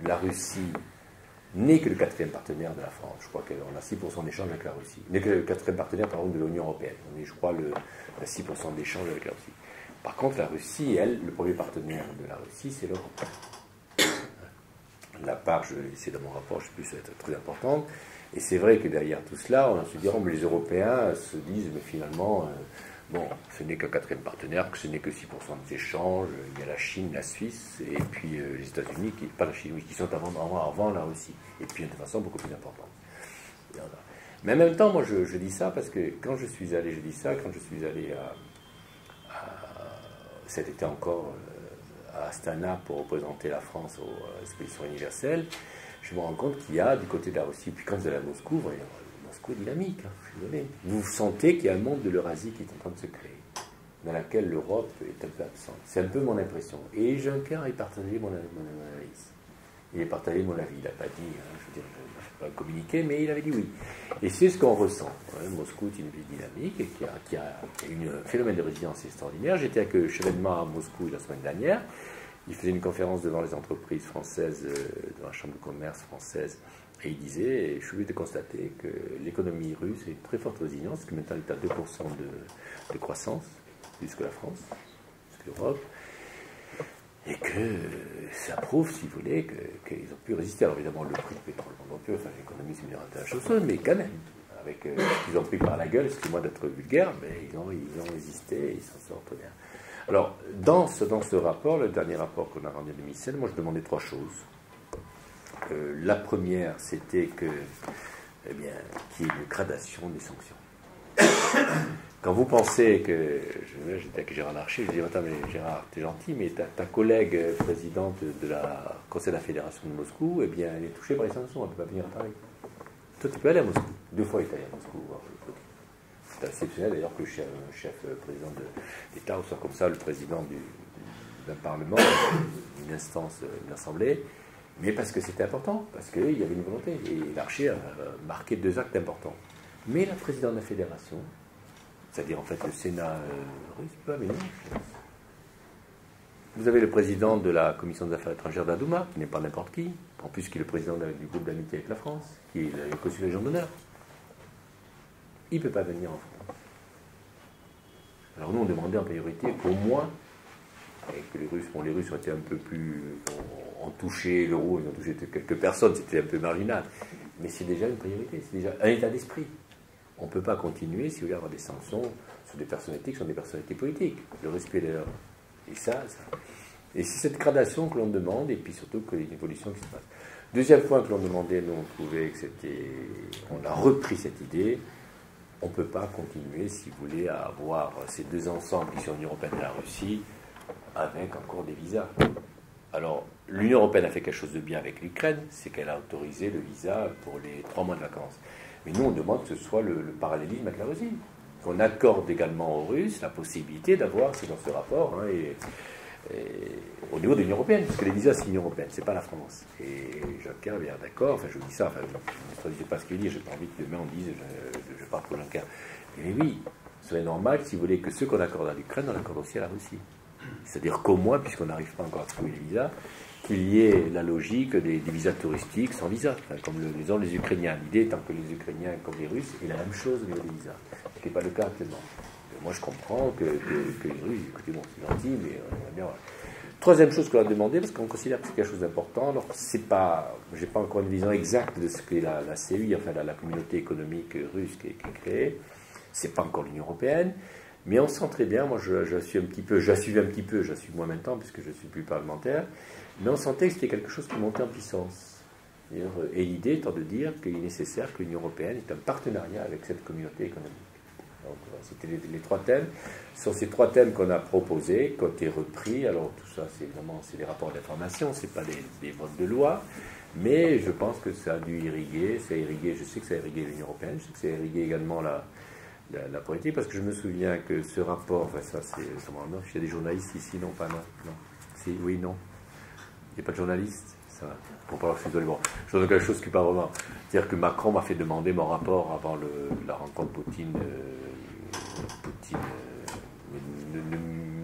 la Russie n'est que le quatrième partenaire de la France. Je crois qu'on a 6% d'échanges avec la Russie. N'est que le quatrième partenaire, par exemple, de l'Union européenne. On est, je crois, à 6% d'échanges avec la Russie. Par contre, la Russie, elle, le premier partenaire de la Russie, c'est l'Europe. La part, je vais laisser dans mon rapport, je ne sais plus, ça va être très importante. Et c'est vrai que derrière tout cela, on se dit, mais les Européens se disent, mais finalement, bon, ce n'est qu'un quatrième partenaire, que ce n'est que 6% des échanges. Il y a la Chine, la Suisse, et puis les États-Unis, pas la Chine, qui sont avant la Russie. Et puis de façon beaucoup plus importante. Mais en même temps, moi, je dis ça parce que quand je suis allé, cet été encore à Astana pour représenter la France aux expositions universelles, je me rends compte qu'il y a du côté de la Russie, puis quand vous allez à Moscou, vous voyez, Moscou est dynamique, hein, je suis désolé. Vous sentez qu'il y a un monde de l'Eurasie qui est en train de se créer, dans laquel l'Europe est un peu absente. C'est un peu mon impression. Et Juncker a partagé mon analyse. Il a partagé mon avis. Il n'a pas dit, je veux dire, je ne vais pas communiquer, mais il avait dit oui. Et c'est ce qu'on ressent. Moscou est une ville dynamique et qui a un phénomène de résilience extraordinaire. J'étais avec Chevènement à Moscou la semaine dernière. Il faisait une conférence devant les entreprises françaises, devant la Chambre de commerce française, et il disait, et je suis obligé de constater que l'économie russe est une très forte résilience, que maintenant elle est à 2% de croissance, plus que la France, plus que l'Europe, et que ça prouve, si vous voulez, qu'ils ont pu résister. Alors évidemment, le prix du pétrole, enfin l'économie c'est bien la chose, mais quand même, avec ce qu'ils ont pris par la gueule, excusez-moi d'être vulgaire, mais ils ont résisté et ils s'en sortent bien. Alors, dans ce rapport, le dernier rapport qu'on a rendu en 2007, moi je demandais 3 choses. La première, c'était qu'il y ait une gradation des sanctions. Quand vous pensez que, j'étais avec Gérard Larcher, je dis, attends, mais Gérard, t'es gentil, mais ta collègue présidente de la Conseil de la Fédération de Moscou, eh bien, elle est touchée par les sanctions, elle ne peut pas venir à Paris. Toi, tu peux aller à Moscou. 2 fois, il est allé à Moscou. C'est exceptionnel d'ailleurs que le chef président d'État soit comme ça, le président d'un Parlement, une instance, une assemblée, mais parce que c'était important, parce qu'il y avait une volonté. Et Larcher a marqué 2 actes importants. Mais la présidente de la fédération, c'est-à-dire en fait le Sénat russe, peut amener. Vous avez le président de la Commission des Affaires étrangères de la Douma, qui n'est pas n'importe qui, en plus qui est le président du groupe d'amitié avec la France, qui est le consul légion d'honneur. Il ne peut pas venir en France. Alors nous, on demandait en priorité qu'au moins, et que les Russes ont été un peu plus... ont touché l'euro, ils ont touché quelques personnes, c'était un peu marginal. Mais c'est déjà une priorité, c'est déjà un état d'esprit. On ne peut pas continuer, si vous voulez, avoir des sanctions sur des personnalités qui sont des personnalités politiques. Le respect de leur... Et et c'est cette gradation que l'on demande, et puis surtout qu'il y ait une évolution qui se passe. Deuxième point que l'on demandait, nous, on trouvait que c'était... On a repris cette idée. On ne peut pas continuer, si vous voulez, à avoir ces 2 ensembles qui sont l'Union européenne et la Russie, avec encore des visas. Alors, l'Union européenne a fait quelque chose de bien avec l'Ukraine, c'est qu'elle a autorisé le visa pour les 3 mois de vacances. Mais nous, on demande que ce soit le parallélisme avec la Russie. Qu'on accorde également aux Russes la possibilité d'avoir, c'est dans ce rapport, au niveau de l'Union européenne, parce que les visas, c'est l'Union européenne, c'est pas la France. Et Juncker est bien d'accord, enfin je vous dis ça, enfin, je ne traduisais pas ce qu'il dit, j'ai pas envie que demain on dise je parle pour Juncker. Mais oui, ce serait normal, si vous voulez, que ceux qu'on accorde à l'Ukraine, on accorde aussi à la Russie. C'est-à-dire qu'au moins, puisqu'on n'arrive pas encore à trouver les visas, qu'il y ait la logique des visas touristiques sans visa, enfin, comme les ont les Ukrainiens. L'idée étant que les Ukrainiens, comme les Russes, aient la même chose au niveau des visas, ce qui n'est pas le cas actuellement. Moi, je comprends que les Russes, écoutez, bon, c'est gentil, mais bien, voilà. Troisième chose qu'on a demandé, parce qu'on considère que c'est quelque chose d'important, alors c'est pas, j'ai pas encore une vision exacte de ce qu'est la CEI, enfin la communauté économique russe qui est créée, c'est pas encore l'Union européenne, mais on sent très bien, moi j'assume un petit peu, j'assume moins maintenant puisque je suis plus parlementaire, mais on sentait que c'était quelque chose qui montait en puissance. Et l'idée étant de dire qu'il est nécessaire que l'Union européenne ait un partenariat avec cette communauté économique. Donc, c'était les 3 thèmes. Ce sont ces 3 thèmes qu'on a proposés, qui ont été repris. Alors tout ça, c'est évidemment des rapports d'information, ce n'est pas des votes de loi, mais je pense que ça a dû irriguer, je sais que ça a irrigué l'Union européenne, je sais que ça a irrigué également la politique, parce que je me souviens que ce rapport, enfin ça c'est... Il y a des journalistes ici, non, pas non. Si, oui, non. Il n'y a pas de journalistes. Ça va. Bon, pas je suis désolé. Bon, je donne quelque chose qui pas vraiment. C'est-à-dire que Macron m'a fait demander mon rapport avant la rencontre Poutine.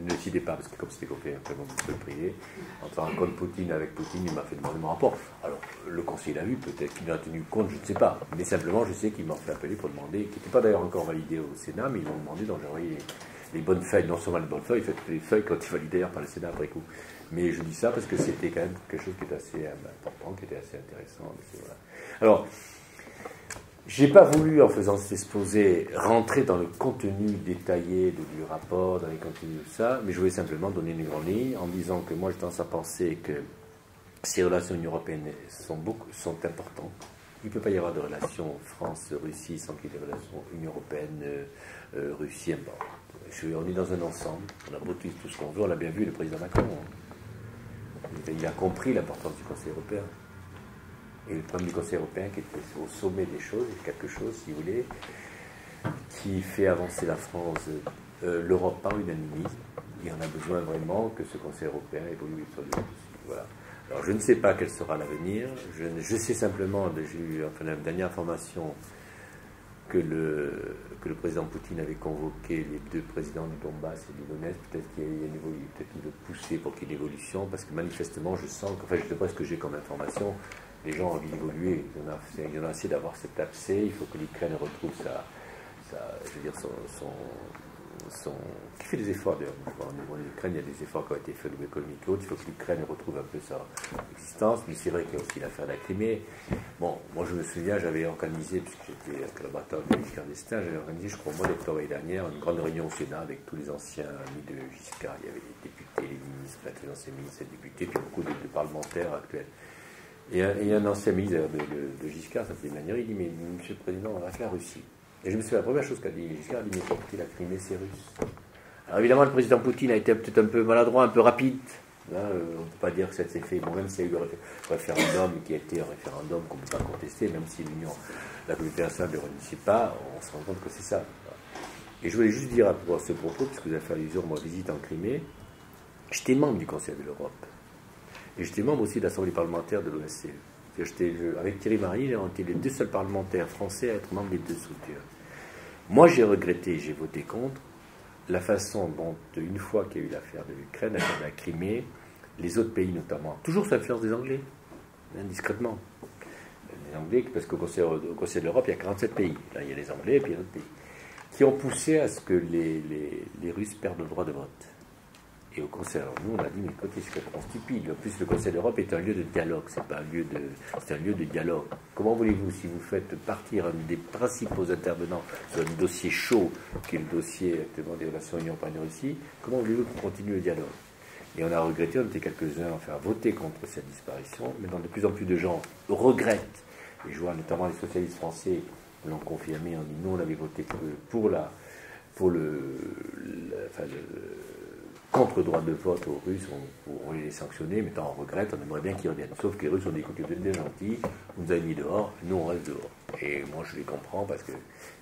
Ne citez pas, parce que comme c'était coupé, après bon, vous pouvez le prier. Entre la rencontre Poutine avec Poutine, il m'a fait demander mon rapport. Alors, le conseiller l'a vu, peut-être qu'il en a tenu compte, je ne sais pas. Mais simplement, je sais qu'il m'a fait appeler pour demander, qui n'était pas d'ailleurs encore validé au Sénat, mais ils m'ont demandé d'envoyer les bonnes feuilles, non seulement les bonnes feuilles, faites les feuilles quand ils valident d'ailleurs par le Sénat après coup. Mais je dis ça parce que c'était quand même quelque chose qui était assez important, qui était assez intéressant. Voilà. Alors, j'ai pas voulu, en faisant cet exposé, rentrer dans le contenu détaillé du rapport, dans les contenus de ça, mais je voulais simplement donner une grande ligne en disant que moi j'ai tendance à penser que ces relations européennes sont importantes, Il ne peut pas y avoir de relations France-Russie sans qu'il y ait des relations Union européenne-Russie. On est dans un ensemble. On a beau tout ce qu'on veut. On l'a bien vu, le président Macron. Il a compris l'importance du Conseil européen. Et le problème du Conseil européen, qui était au sommet des choses, est quelque chose, si vous voulez, qui fait avancer la France, l'Europe par unanimisme. Et on a besoin vraiment que ce Conseil européen évolue sur lui. Voilà. Alors je ne sais pas quel sera l'avenir. Je sais simplement, j'ai eu la dernière information que le président Poutine avait convoqué les deux présidents du Donbass et du Donetsk. Peut-être qu'il veut pousser pour qu'il y ait une évolution, parce que manifestement, je sens que, je ne sais pas ce que j'ai comme information, les gens ont envie d'évoluer. Il y en a assez d'avoir cet accès. Il faut que l'Ukraine retrouve qui fait des efforts d'ailleurs. Au niveau de l'Ukraine, il y a des efforts qui ont été faits au niveau économique et autres. Il faut que l'Ukraine retrouve un peu sa existence, mais c'est vrai qu'il y a aussi l'affaire de la Crimée. Bon, moi je me souviens, j'avais organisé, puisque j'étais un collaborateur de Giscard d'Estaing, j'avais organisé, je crois, au mois d'octobre l'année dernière, une grande réunion au Sénat avec tous les anciens amis de Giscard. Il y avait les députés, les ministres, les anciens ministres, les députés, puis beaucoup de parlementaires actuels. Et un ancien ministre de Giscard, ça s'appelait Manière, il dit, mais monsieur le Président, on va faire la Russie. Et je me souviens, la première chose qu'a dit Giscard, il dit, mais écoutez, la Crimée, c'est russe. Alors évidemment, le président Poutine a été peut-être un peu maladroit, un peu rapide. Là, on ne peut pas dire que ça s'est fait. Bon, même s'il y a eu le référendum, qui a été un référendum qu'on ne peut pas contester, même si la communauté internationale ne le reconnaissait pas, on se rend compte que c'est ça. Et je voulais juste dire à ce propos, puisque vous avez fait allusion à ma visite en Crimée, j'étais membre du Conseil de l'Europe. Et j'étais membre aussi de l'Assemblée parlementaire de l'OSCE. Avec Thierry Marie, on était les deux seuls parlementaires français à être membres des deux structures. Moi, j'ai regretté, j'ai voté contre la façon dont, une fois qu'il y a eu l'affaire de l'Ukraine, l'affaire de la Crimée, les autres pays notamment, toujours sous l'influence des Anglais, discrètement. Les Anglais, parce qu'au Conseil de l'Europe, il y a 47 pays. Là, il y a les Anglais et puis il y a d'autres pays, qui ont poussé à ce que les Russes perdent le droit de vote. Et au Conseil, alors nous, on a dit, mais écoutez, c'est complètement stupide. En plus, le Conseil d'Europe est un lieu de dialogue, c'est un lieu de dialogue. Comment voulez-vous, si vous faites partir un des principaux intervenants sur un dossier chaud, qui est le dossier actuellement des relations Union européenne-Russie, comment voulez-vous qu'on continue le dialogue? Et on a regretté, on était quelques-uns à faire voter contre cette disparition, mais de plus en plus de gens regrettent, et je vois notamment les socialistes français l'ont confirmé, on dit, nous, on avait voté contre le droit de vote aux Russes, on les sanctionner, mais tant on regrette, on aimerait bien qu'ils reviennent. Sauf que les Russes ont dit, écoutez, vous êtes bien gentils, vous nous avez mis dehors, nous on reste dehors. Et moi je les comprends parce que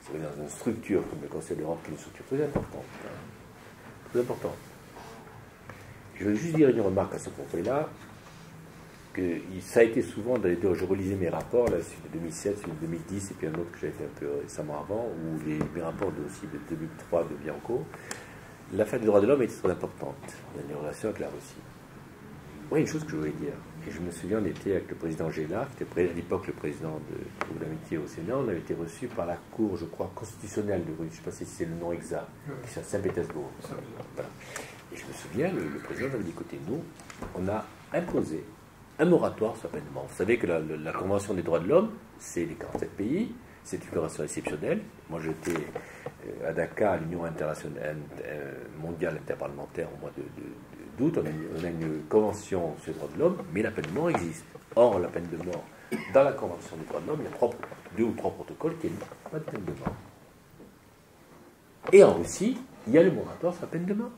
c'est dans une structure comme le Conseil d'Europe qui est une structure très importante. Très importante. Je veux juste dire une remarque à ce propos-là, que ça a été souvent dans les deux, je relisais mes rapports, là, celui de 2007, celui de 2010, et puis un autre que j'avais fait un peu récemment avant, ou mes rapports aussi de 2003 de Bianco. L'affaire des droits de l'homme était très importante dans les relations avec la Russie. Moi, il y a une chose que je voulais dire, et je me souviens, on était avec le président Gélard, qui était à l'époque le président de groupe d'amitié au Sénat, on avait été reçu par la Cour, je crois, constitutionnelle de Russie, je ne sais pas si c'est le nom exact, qui est à Saint-Pétersbourg. Voilà. Et je me souviens, le président avait dit, écoutez, nous, on a imposé un moratoire sur la peine de mort. Vous savez que la Convention des droits de l'homme, c'est les 47 pays, c'est une convention exceptionnelle. Moi, j'étais à Dakar, à l'Union mondiale interparlementaire au mois d'août. On a une convention sur les droits de l'homme, mais la peine de mort existe. Or, la peine de mort, dans la convention des droits de l'homme, il y a 2 ou 3 protocoles qui n'ont pas de peine de mort. Et en Russie, il y a le moratoire sur la peine de mort.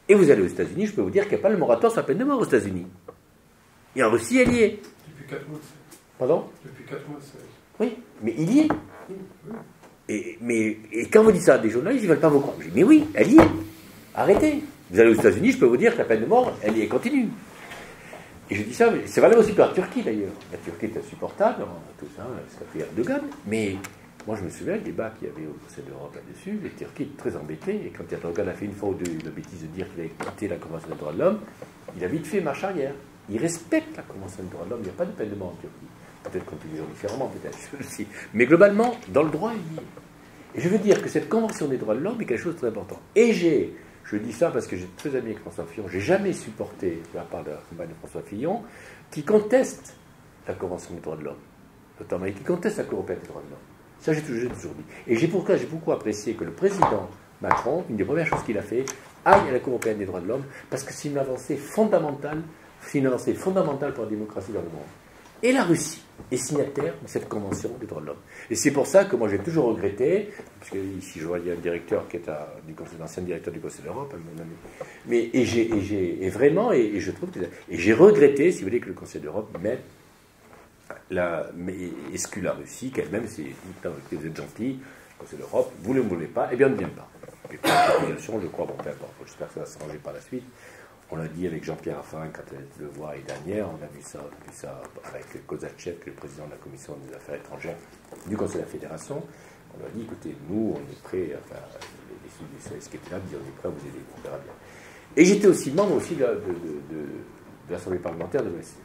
Et vous allez aux États-Unis, je peux vous dire qu'il n'y a pas le moratoire sur la peine de mort aux États-Unis. Et en Russie, elle y est. Depuis 4 mois, Pardon? Depuis 4 mois, c'est... Oui, mais il y est. Et quand vous dites ça à des journalistes, ils ne veulent pas vous croire. Je dis, mais oui, elle y est. Arrêtez. Vous allez aux États-Unis, je peux vous dire que la peine de mort, elle y est continue. Et je dis ça, mais c'est valable aussi pour la Turquie d'ailleurs. La Turquie est insupportable, tout ça, ce qu'a fait Erdogan. Mais moi, je me souviens, le débat qu'il y avait au Conseil de l'Europe là-dessus, les Turcs étaient très embêtés. Et quand Erdogan a fait une fois ou deux la bêtise de dire qu'il avait quitté la Convention des droits de l'homme, il a vite fait marche arrière. Il respecte la Convention des droits de l'homme, il n'y a pas de peine de mort en Turquie. Peut-être qu'on peut le dire différemment, peut-être, aussi. Mais globalement, dans le droit, il y est. Et je veux dire que cette Convention des droits de l'homme est quelque chose de très important. Et je dis ça parce que j'ai très ami avec François Fillon, j'ai jamais supporté, de la part de la campagne de François Fillon, qui conteste la Convention des droits de l'homme, notamment, et qui conteste la Cour européenne des droits de l'homme. Ça, j'ai toujours dit. Et j'ai beaucoup apprécié que le président Macron, une des premières choses qu'il a fait, aille à la Cour européenne des droits de l'homme, parce que c'est une avancée fondamentale pour la démocratie dans le monde. Et la Russie, est signataire de cette Convention des droits de l'homme. Et c'est pour ça que moi j'ai toujours regretté, parce que ici je vois il y a un directeur qui est l'ancien directeur du Conseil de l'Europe, mais je trouve que j'ai regretté, si vous voulez, que le Conseil de l'Europe mette exclut la Russie, qu'elle-même, c'est vous êtes gentil, le Conseil de l'Europe, vous ne le voulez pas, eh bien on ne vient pas. Et pour l'organisation, je crois, bon, peu importe, j'espère que ça va s'arranger par la suite. On l'a dit avec Jean-Pierre Raffarin quand elle le voit l'année dernière, on a vu ça avec Kozachev, le président de la Commission des Affaires étrangères du Conseil de la Fédération. On lui a dit, écoutez, nous, on est prêts, enfin, les services qui étaient là disaient, on est prêts à vous aider, on verra bien. Et j'étais aussi membre aussi de l'Assemblée parlementaire de l'OSCE.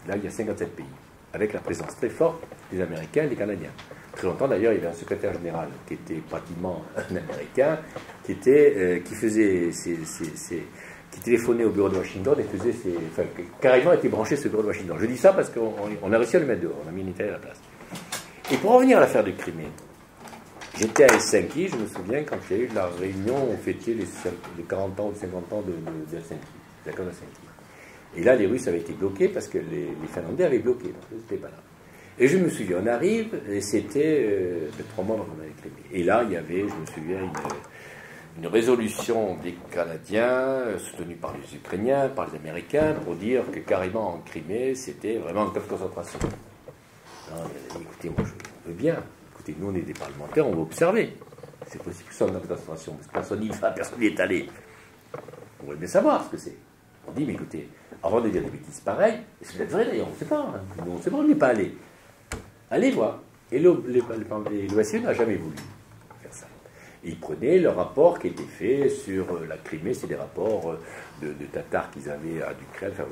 Là, il y a 57 pays, avec la présence très forte des Américains et des Canadiens. Très longtemps, d'ailleurs, il y avait un secrétaire général qui était pratiquement un Américain, qui téléphonait au bureau de Washington et carrément était branché sur le bureau de Washington. Je dis ça parce qu'on a réussi à le mettre dehors, on a mis une Italie à la place. Et pour revenir à l'affaire de Crimée, j'étais à Helsinki, je me souviens, quand il y a eu la réunion, on fêtait les 40 ans ou 50 ans de Helsinki, l'accord d'Helsinki. Et là, les Russes avaient été bloqués parce que les Finlandais avaient bloqué, donc ils n'étaient pas là. Et je me souviens, on arrive, et c'était 3 mois avant qu'on avait Crimée. Et là, il y avait, je me souviens, une résolution des Canadiens, soutenue par les Ukrainiens, par les Américains, pour dire que carrément en Crimée, c'était vraiment un camp de concentration. Alors, il a dit, écoutez, moi je veux bien, écoutez, nous on est des parlementaires, on va observer. C'est possible que ce soit un camp de concentration, parce que personne n'y va, personne n'y est allé. On va bien savoir ce que c'est. On dit, mais écoutez, avant de dire des bêtises pareilles, et c'est peut-être vrai d'ailleurs, on ne sait pas, hein, nous on ne sait pas, on n'est pas allé. Allez voir. Et l'OSCE n'a jamais voulu faire ça. Et ils prenaient le rapport qui était fait sur la Crimée, c'est des rapports de Tatars qu'ils avaient à l'Ukraine. Enfin,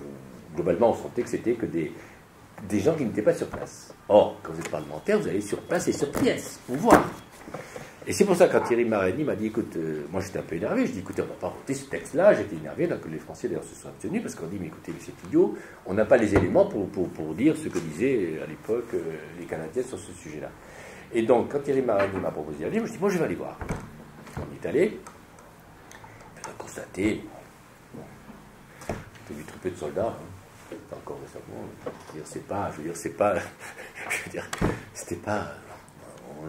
globalement, on sentait que c'était que des gens qui n'étaient pas sur place. Or, quand vous êtes parlementaire, vous allez sur place et sur pièce, pour voir. Et c'est pour ça que quand Thierry Marani m'a dit, écoute, moi j'étais un peu énervé, je dis, écoutez, on ne va pas voter ce texte-là, j'étais énervé, donc les Français d'ailleurs se sont abstenus, parce qu'on dit, mais écoutez, c'est idiot, on n'a pas les éléments pour dire ce que disaient à l'époque les Canadiens sur ce sujet-là. Et donc, quand Thierry Marani m'a proposé d'aller, je me suis dit, moi je vais aller voir. On est allé, on a constaté, j'ai vu très peu de soldats, hein, encore récemment, c'était pas...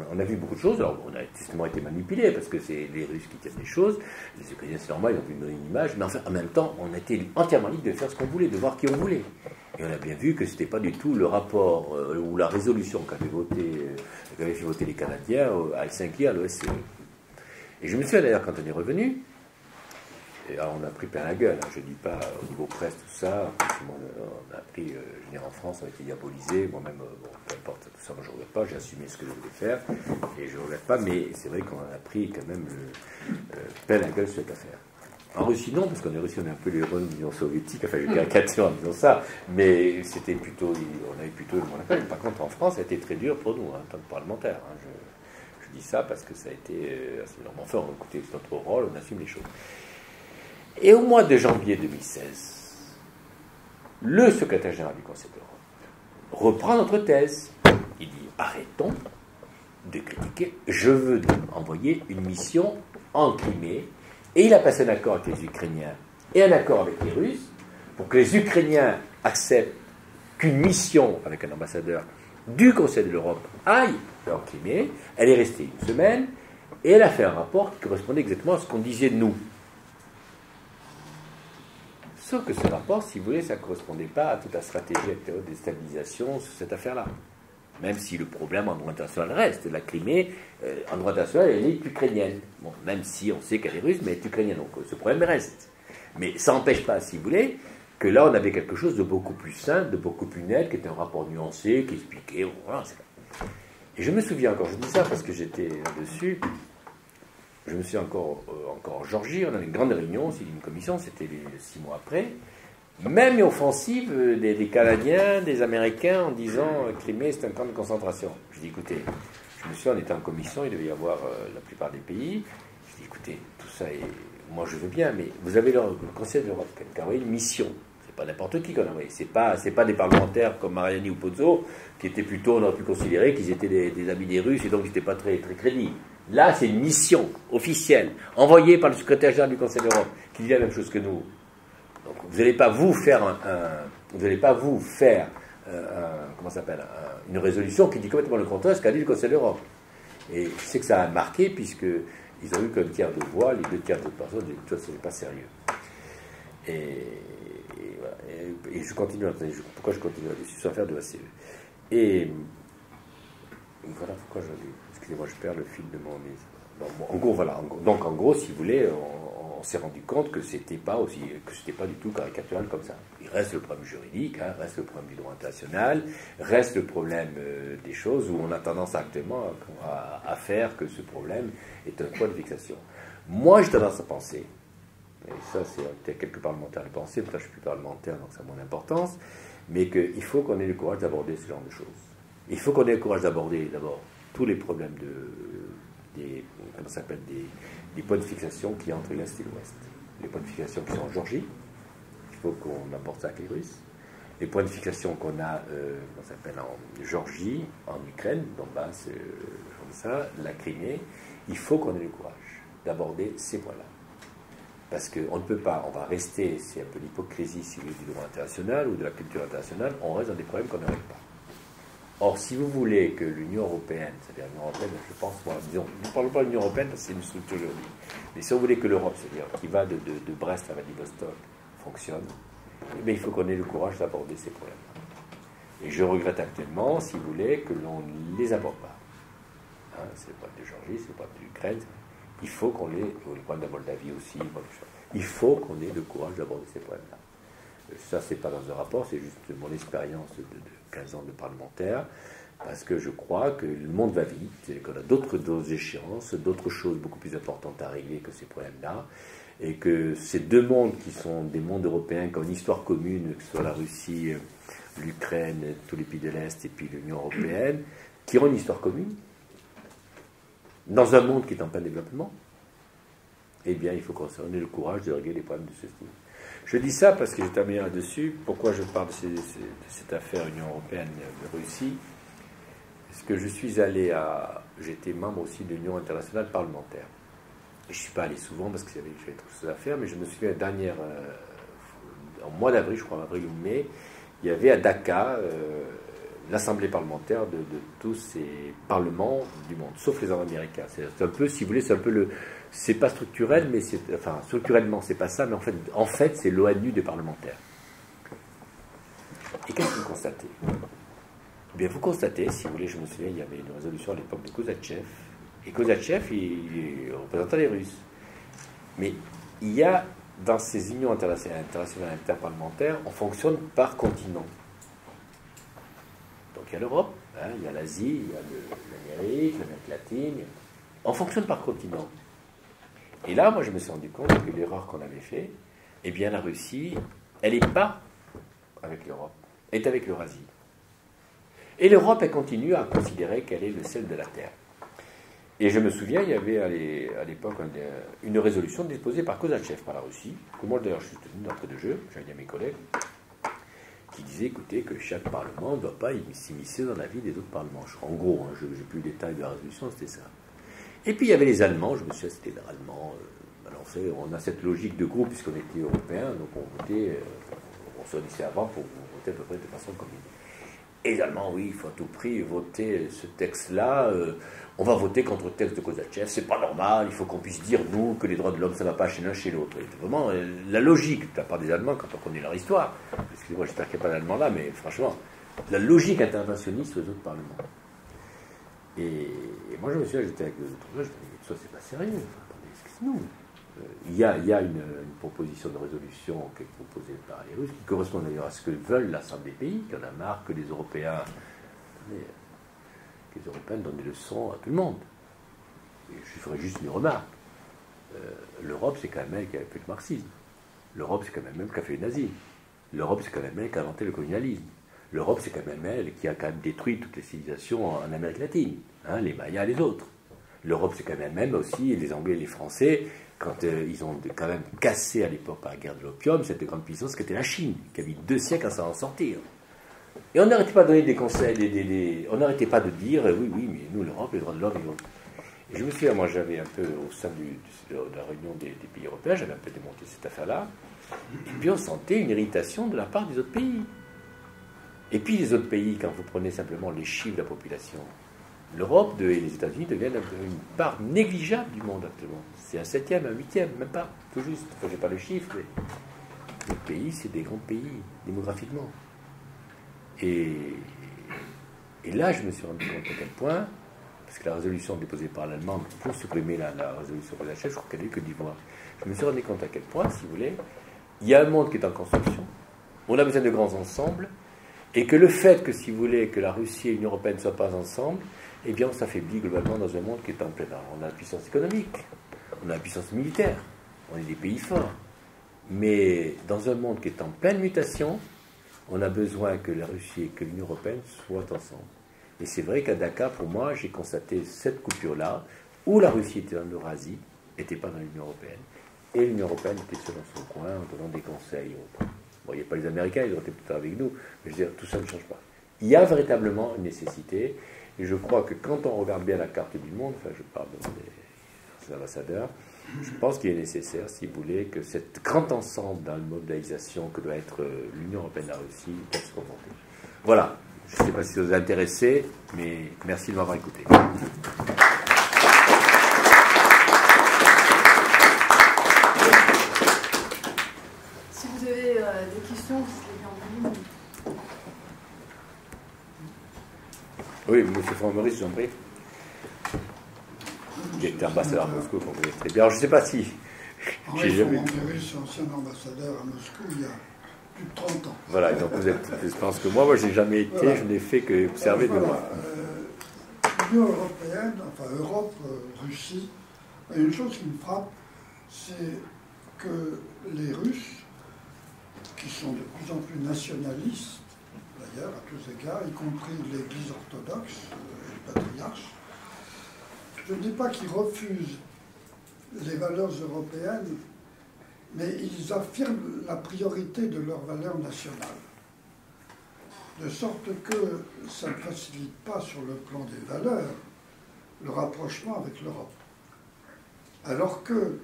On a vu beaucoup de choses, alors on a justement été manipulés parce que c'est les Russes qui tiennent les choses, les Ukrainiens c'est normal, ils ont pu nous donner une image, mais enfin, en même temps on était entièrement libre de faire ce qu'on voulait, de voir qui on voulait. Et on a bien vu que ce n'était pas du tout le rapport ou la résolution qu'avaient fait voter les Canadiens à Helsinki, à l'OSCE. Et je me souviens d'ailleurs quand on est revenu, et alors on a pris plein la gueule, hein, je ne dis pas au niveau presse tout ça, on a pris, je veux dire en France on a été diabolisé, moi-même, bon, peu importe, tout ça moi je ne regrette pas, j'ai assumé ce que je voulais faire, et je ne regrette pas, mais c'est vrai qu'on a pris quand même plein la gueule sur cette affaire. En Russie non, parce qu'en Russie on est un peu les héros de l'Union soviétique, enfin je caricature en disant ça, mais c'était plutôt, on avait plutôt le moins appel. Par contre en France ça a été très dur pour nous, en tant que parlementaires, hein, je dis ça parce que ça a été assez énorme. Enfin, écoutez, c'est notre rôle, on assume les choses. Et au mois de janvier 2016, le secrétaire général du Conseil de l'Europe reprend notre thèse. Il dit, arrêtons de critiquer, je veux envoyer une mission en Crimée. Et il a passé un accord avec les Ukrainiens et un accord avec les Russes pour que les Ukrainiens acceptent qu'une mission avec un ambassadeur du Conseil de l'Europe aille en Crimée. Elle est restée une semaine et elle a fait un rapport qui correspondait exactement à ce qu'on disait de nous. Sauf que ce rapport, si vous voulez, ça ne correspondait pas à toute la stratégie de déstabilisation sur cette affaire-là. Même si le problème en droit international reste. La Crimée, en droit international, elle est ukrainienne. Bon, même si on sait qu'elle est russe, mais elle est ukrainienne. Donc ce problème reste. Mais ça n'empêche pas, si vous voulez, que là, on avait quelque chose de beaucoup plus simple, de beaucoup plus net, qui était un rapport nuancé, qui expliquait... Voilà, et je me souviens encore, je dis ça parce que j'étais là-dessus, je me suis encore en Géorgie, on avait une grande réunion, aussi d'une commission, c'était 6 mois après, même une offensive des Canadiens, des Américains, en disant Crimée c'est un camp de concentration. Je dis écoutez, je me souviens, on était en commission, il devait y avoir la plupart des pays, je dis écoutez, tout ça, moi je veux bien, mais vous avez le Conseil de l'Europe qui a envoyé une mission. C'est pas n'importe qui qu'on a envoyé, c'est pas des parlementaires comme Mariani ou Pozzo, qui étaient plutôt, on aurait pu considérer qu'ils étaient des amis des Russes et donc ils n'étaient pas très, très crédibles. Là, c'est une mission officielle, envoyée par le secrétaire général du Conseil de l'Europe, qui dit la même chose que nous. Donc, vous n'allez pas vous faire comment ça s'appelle, une résolution qui dit complètement le contraire de ce qu'a dit le Conseil de l'Europe. Et je sais que ça a marqué, puisqu'ils ont eu qu'un tiers de voix, les 2 tiers de personnes, et tout ça, ce n'est pas sérieux. Et je continue, pourquoi je continue là-dessus, sans faire de la CE. Et voilà pourquoi excusez-moi, je perds le fil de mon mise. En gros, voilà. Donc, en gros, si vous voulez, on s'est rendu compte que c'était pas du tout caricatural comme ça. Il reste le problème juridique, reste le problème du droit international, reste le problème des choses où on a tendance actuellement à faire que ce problème est un point de fixation. Moi, j'ai tendance à penser, et ça, c'est peut-être quelques parlementaires le pensaient, peut-être je suis plus parlementaire, donc ça a mon importance, mais qu'il faut qu'on ait le courage d'aborder ce genre de choses. Il faut qu'on ait le courage d'aborder d'abord tous les problèmes des points de fixation qui entrent l'Est et l'Ouest. Les points de fixation qui sont en Géorgie, il faut qu'on apporte ça avec les Russes. Les points de fixation qu'on a en Géorgie, en Ukraine, Donbass, comme ça, la Crimée, il faut qu'on ait le courage d'aborder ces points-là. Parce qu'on ne peut pas, on va rester, c'est un peu l'hypocrisie si vous voulez, du droit international ou de la culture internationale, on reste dans des problèmes qu'on ne règle pas. Or, si vous voulez que l'Union européenne, c'est-à-dire l'Union européenne, je pense, moi, disons, nous ne parlons pas de l'Union européenne parce que c'est une structure juridique, mais si vous voulez que l'Europe, c'est-à-dire qui va de Brest à Vladivostok, fonctionne, eh bien, il faut qu'on ait le courage d'aborder ces problèmes-là. Et je regrette actuellement, si vous voulez, que l'on ne les aborde pas. C'est le problème de Géorgie, c'est le problème de l'Ukraine. Il faut qu'on ait, le problème de la Moldavie aussi, il faut qu'on ait le courage d'aborder ces problèmes-là. Ça, c'est pas dans un rapport, c'est juste mon expérience de 15 ans de parlementaire, parce que je crois que le monde va vite, et qu'on a d'autres échéances, d'autres choses beaucoup plus importantes à régler que ces problèmes-là, et que ces 2 mondes qui sont des mondes européens qui ont une histoire commune, que ce soit la Russie, l'Ukraine, tous les pays de l'Est, et puis l'Union européenne, qui ont une histoire commune, dans un monde qui est en plein développement, eh bien, il faut qu'on ait le courage de régler les problèmes de ce style. Je dis ça parce que je termine là-dessus. Pourquoi je parle de cette affaire Union européenne de Russie? Parce que j'étais membre aussi de l'Union internationale parlementaire. Je ne suis pas allé souvent parce que j'avais trop de choses à faire, mais je me souviens en mois d'avril, je crois, en avril ou mai, il y avait à Dakar l'Assemblée parlementaire de tous ces parlements du monde, sauf les américains. C'est un peu, si vous voulez, c'est un peu c'est pas structurel, mais structurellement, c'est pas ça, mais en fait c'est l'ONU des parlementaires. Et qu'est-ce que vous constatez? Eh bien, vous constatez, si vous voulez, je me souviens, il y avait une résolution à l'époque de Kozachev, et Kozachev, il représentait les Russes. Mais il y a, dans ces unions internationales interparlementaires, on fonctionne par continent. Donc il y a l'Europe, il y a l'Asie, il y a l'Amérique latine, on fonctionne par continent. Et là, moi, je me suis rendu compte que l'erreur qu'on avait faite, eh bien, la Russie, elle n'est pas avec l'Europe, elle est avec l'Eurasie. Et l'Europe, elle continue à considérer qu'elle est le sel de la Terre. Et je me souviens, il y avait à l'époque une résolution déposée par Kozachev, par la Russie, que moi, d'ailleurs, je suis tenu d'entrée de jeu, j'avais dit à mes collègues, qui disait, écoutez, que chaque parlement ne doit pas s'immiscer dans la vie des autres parlements. En gros, je n'ai plus le détail de la résolution, c'était ça. Et puis il y avait les Allemands, je me souviens, c'était les Allemands. Alors on a cette logique de groupe, puisqu'on était européens, donc on votait, on se disait avant pour voter à peu près de façon commune. Et les Allemands, oui, il faut à tout prix voter ce texte-là, on va voter contre le texte de Kozachev, c'est pas normal, il faut qu'on puisse dire, nous, que les droits de l'homme, ça ne va pas chez l'un, chez l'autre. Vraiment, la logique, de la part des Allemands, quand on connaît leur histoire, excusez-moi, j'espère qu'il n'y a pas d'Allemands là, mais franchement, la logique interventionniste aux autres parlements. Et moi, je me souviens, j'étais avec deux autres gars, je me disais, ça, c'est pas sérieux. Enfin, attendez, excusez-nous. Il y a une proposition de résolution qui est proposée par les Russes, qui correspond d'ailleurs à ce que veulent l'ensemble des pays, qui en a marre que les Européens donnent des leçons à tout le monde. Et je ferai juste une remarque. L'Europe, c'est quand même elle qui a fait le marxisme. L'Europe, c'est quand même elle qui a fait le nazisme. L'Europe, c'est quand même elle qui a inventé le colonialisme. L'Europe, c'est quand même elle qui a quand même détruit toutes les civilisations en Amérique latine, les Mayas, les autres. L'Europe, c'est quand même aussi les Anglais et les Français, quand ils ont quand même cassé à l'époque par la guerre de l'opium cette grande puissance qui était la Chine, qui a mis 2 siècles à s'en sortir. Et on n'arrêtait pas de donner des conseils, on n'arrêtait pas de dire, oui, mais nous, l'Europe, les droits de l'homme, Et je me souviens, moi, j'avais un peu, au sein de la réunion des pays européens, j'avais un peu démonté cette affaire-là, et puis on sentait une irritation de la part des autres pays. Et puis les autres pays, quand vous prenez simplement les chiffres de la population, l'Europe et les États-Unis deviennent une part négligeable du monde actuellement. C'est un 7e, un 8e, même pas, tout juste. Enfin, je n'ai pas le chiffre, mais les pays, c'est des grands pays, démographiquement. Et là, je me suis rendu compte à quel point, parce que la résolution déposée par l'Allemagne pour supprimer la résolution pour la chef, je crois qu'elle est que d'Ivoire. Je me suis rendu compte à quel point, si vous voulez, il y a un monde qui est en construction, on a besoin de grands ensembles, et que le fait que, si vous voulez, que la Russie et l'Union européenne ne soient pas ensemble, eh bien, on s'affaiblit globalement dans un monde qui est en plein art. On a la puissance économique, on a la puissance militaire, on est des pays forts. Mais dans un monde qui est en pleine mutation, on a besoin que la Russie et que l'Union européenne soient ensemble. Et c'est vrai qu'à Dakar, pour moi, j'ai constaté cette coupure-là, où la Russie était dans l'Eurasie, n'était pas dans l'Union européenne, et l'Union européenne était seule dans son coin, en donnant des conseils. Bon, il n'y a pas les Américains, ils ont été plutôt avec nous, mais je veux dire, tout ça ne change pas. Il y a véritablement une nécessité, et je crois que quand on regarde bien la carte du monde, enfin je parle des ambassadeurs, je pense qu'il est nécessaire, si vous voulez, que cet grand ensemble dans une mondialisation que doit être l'Union européenne et la Russie doit se confronter. Voilà, je ne sais pas si ça vous a intéressé, mais merci de m'avoir écouté. Si vous avez des questions, vous serez bienvenus. Oui, M. Franck-Maurice, je vous en prie. Il était ambassadeur à Moscou, qu'on connaît très bien. Alors, je ne sais pas si... Henri Franck-Maurice, ancien ambassadeur à Moscou, il y a plus de 30 ans. Voilà, donc vous êtes plus pense que moi. Moi, je n'ai jamais été, voilà. Je n'ai fait que observer de loin. L'Union européenne, enfin Europe, Russie, une chose qui me frappe, c'est que les Russes, qui sont de plus en plus nationalistes, d'ailleurs, à tous égards, y compris l'Église orthodoxe, le patriarche, je ne dis pas qu'ils refusent les valeurs européennes, mais ils affirment la priorité de leurs valeurs nationales. De sorte que ça ne facilite pas sur le plan des valeurs le rapprochement avec l'Europe. Alors que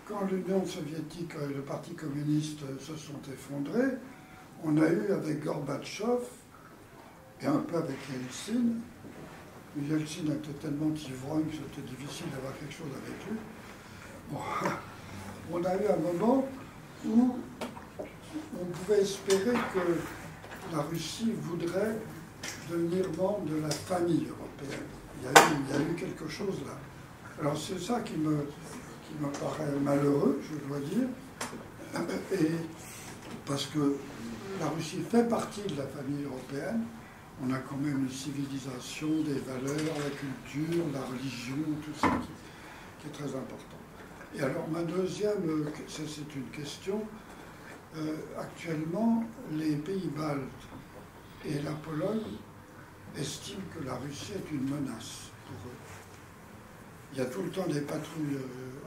quand l'Union soviétique et le Parti communiste se sont effondrés, on a eu avec Gorbatchev et un peu avec Yeltsin. Yeltsin était tellement ivrogne que c'était difficile d'avoir quelque chose avec lui. Bon, on a eu un moment où on pouvait espérer que la Russie voudrait devenir membre de la famille européenne. Il y a eu quelque chose là. Alors c'est ça qui me paraît malheureux, je dois dire, et parce que la Russie fait partie de la famille européenne. On a quand même une civilisation, des valeurs, la culture, la religion, tout ça qui est très important. Et alors ma deuxième, c'est une question, actuellement les pays baltes et la Pologne estiment que la Russie est une menace pour eux. Il y a tout le temps des patrouilles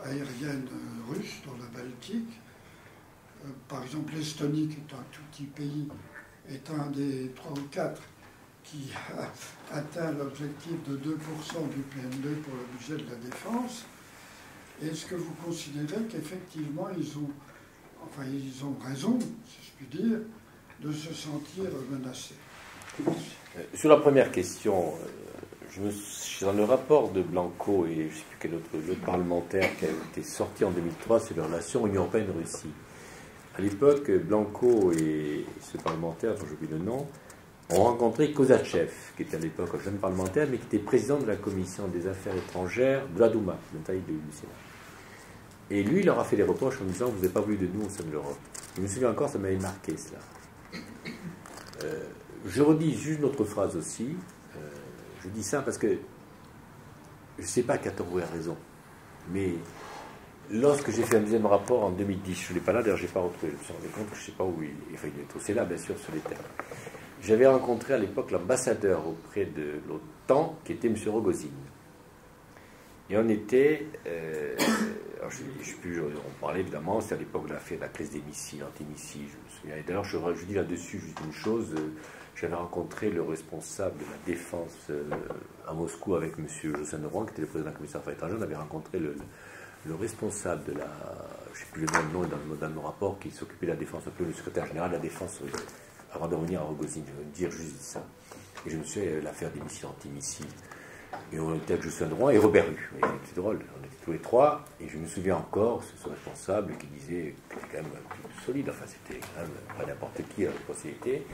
aériennes russes dans la Baltique. Par exemple, l'Estonie, qui est un tout petit pays, est un des 3 ou 4 qui a atteint l'objectif de 2% du PNB pour le budget de la défense. Est-ce que vous considérez qu'effectivement, ils ont raison, si je puis dire, de se sentir menacés? Sur la première question, dans le rapport de Blanco et je ne sais plus quel autre parlementaire qui a été sorti en 2003 sur les relations Union européenne-Russie. À l'époque, Blanco et ce parlementaire, dont j'oublie le nom, ont rencontré Kozachev, qui était à l'époque un jeune parlementaire, mais qui était président de la commission des affaires étrangères de la Douma, de taille du Sénat. Et lui, il leur a fait des reproches en disant « Vous n'avez pas voulu de nous au sein de l'Europe ». Je me souviens encore, ça m'avait marqué cela. Je redis juste une autre phrase aussi. Je dis ça parce que je ne sais pas qui a tort ou a raison, mais lorsque j'ai fait un deuxième rapport en 2010, je ne l'ai pas là, d'ailleurs je n'ai pas retrouvé, je me suis rendu compte que je ne sais pas où il est. Enfin, il est aussi là, bien sûr, sur les terrains. J'avais rencontré à l'époque l'ambassadeur auprès de l'OTAN, qui était M. Rogozin. Et on était... alors je sais plus, on parlait évidemment, c'est à l'époque de la crise des missiles, anti-missiles, je me souviens. Et d'ailleurs, je dis là-dessus juste une chose, j'avais rencontré le responsable de la défense à Moscou avec M. Joseph Rouen, qui était le président de la commission affaires étrangères. On avait rencontré le responsable de la... Je ne sais plus le nom dans nos rapports, qui s'occupait de la défense, un peu le secrétaire général de la défense avant de revenir à Rogozine, je veux dire juste ça. Et je me suis fait l'affaire des missiles anti-missiles. Et on était avec Justin Drouin et Robert Hue. C'était drôle, on était tous les trois. Et je me souviens encore, ce responsable qui disait que c'était quand même plus solide. Enfin, c'était quand même pas n'importe qui à la possibilité.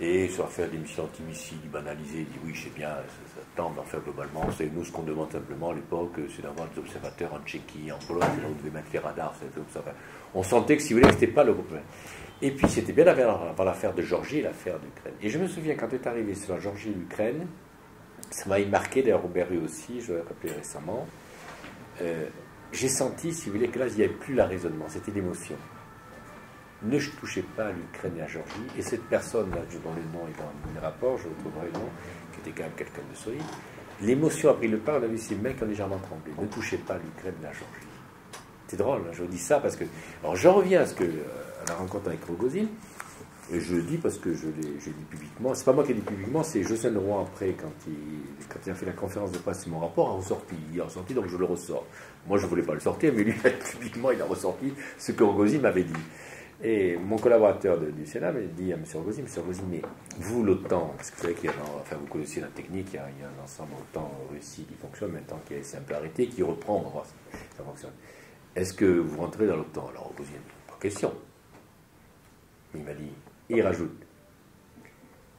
Et sur l'affaire des missiles anti-missiles, il banalisait, il dit oui, je sais bien, ça tend, mais enfin, globalement, c'est nous ce qu'on demande simplement à l'époque, c'est d'avoir des observateurs en Tchéquie, en Pologne, là où on devait mettre les radars. Enfin, on sentait que si vous voulez, c'était pas le problème. Et puis c'était bien avant l'affaire de Géorgie et l'affaire d'Ukraine. Et je me souviens, quand est arrivé sur la Géorgie et l'Ukraine, ça m'a marqué, d'ailleurs Robert Hue aussi, je l'ai rappelé récemment, j'ai senti, si vous voulez, que là, il n'y avait plus la raisonnement, c'était l'émotion. Ne touchez pas à l'Ukraine et à la Géorgie. Et cette personne-là, dont le nom est dans le rapport, je retrouverai le nom, qui était quand même quelqu'un de solide, l'émotion a pris le pas, on a vu ces mecs qui ont légèrement tremblé. Ne touchez pas à l'Ukraine et à la Géorgie. C'est drôle, hein, je vous dis ça parce que... Alors j'en reviens à la rencontre avec Rogozine, et je le dis parce que je l'ai dit publiquement. C'est pas moi qui l'ai dit publiquement, c'est Justin Drouin après, quand il a fait la conférence de presse sur mon rapport, a ressorti. Il a ressorti, donc je le ressors. Moi je ne voulais pas le sortir, mais lui, publiquement, il a ressorti ce que Rogozine m'avait dit. Et mon collaborateur du Sénat m'a dit à M. Rogozine, mais vous, l'OTAN, parce que vous savez qu'il y a, enfin vous connaissez la technique, il y a un ensemble OTAN-Russie qui fonctionne maintenant, qui s'est un peu arrêté, qui reprend, on va voir si ça fonctionne. Est-ce que vous rentrez dans l'OTAN? Alors Rogozine, pas question. Il m'a dit, et il rajoute,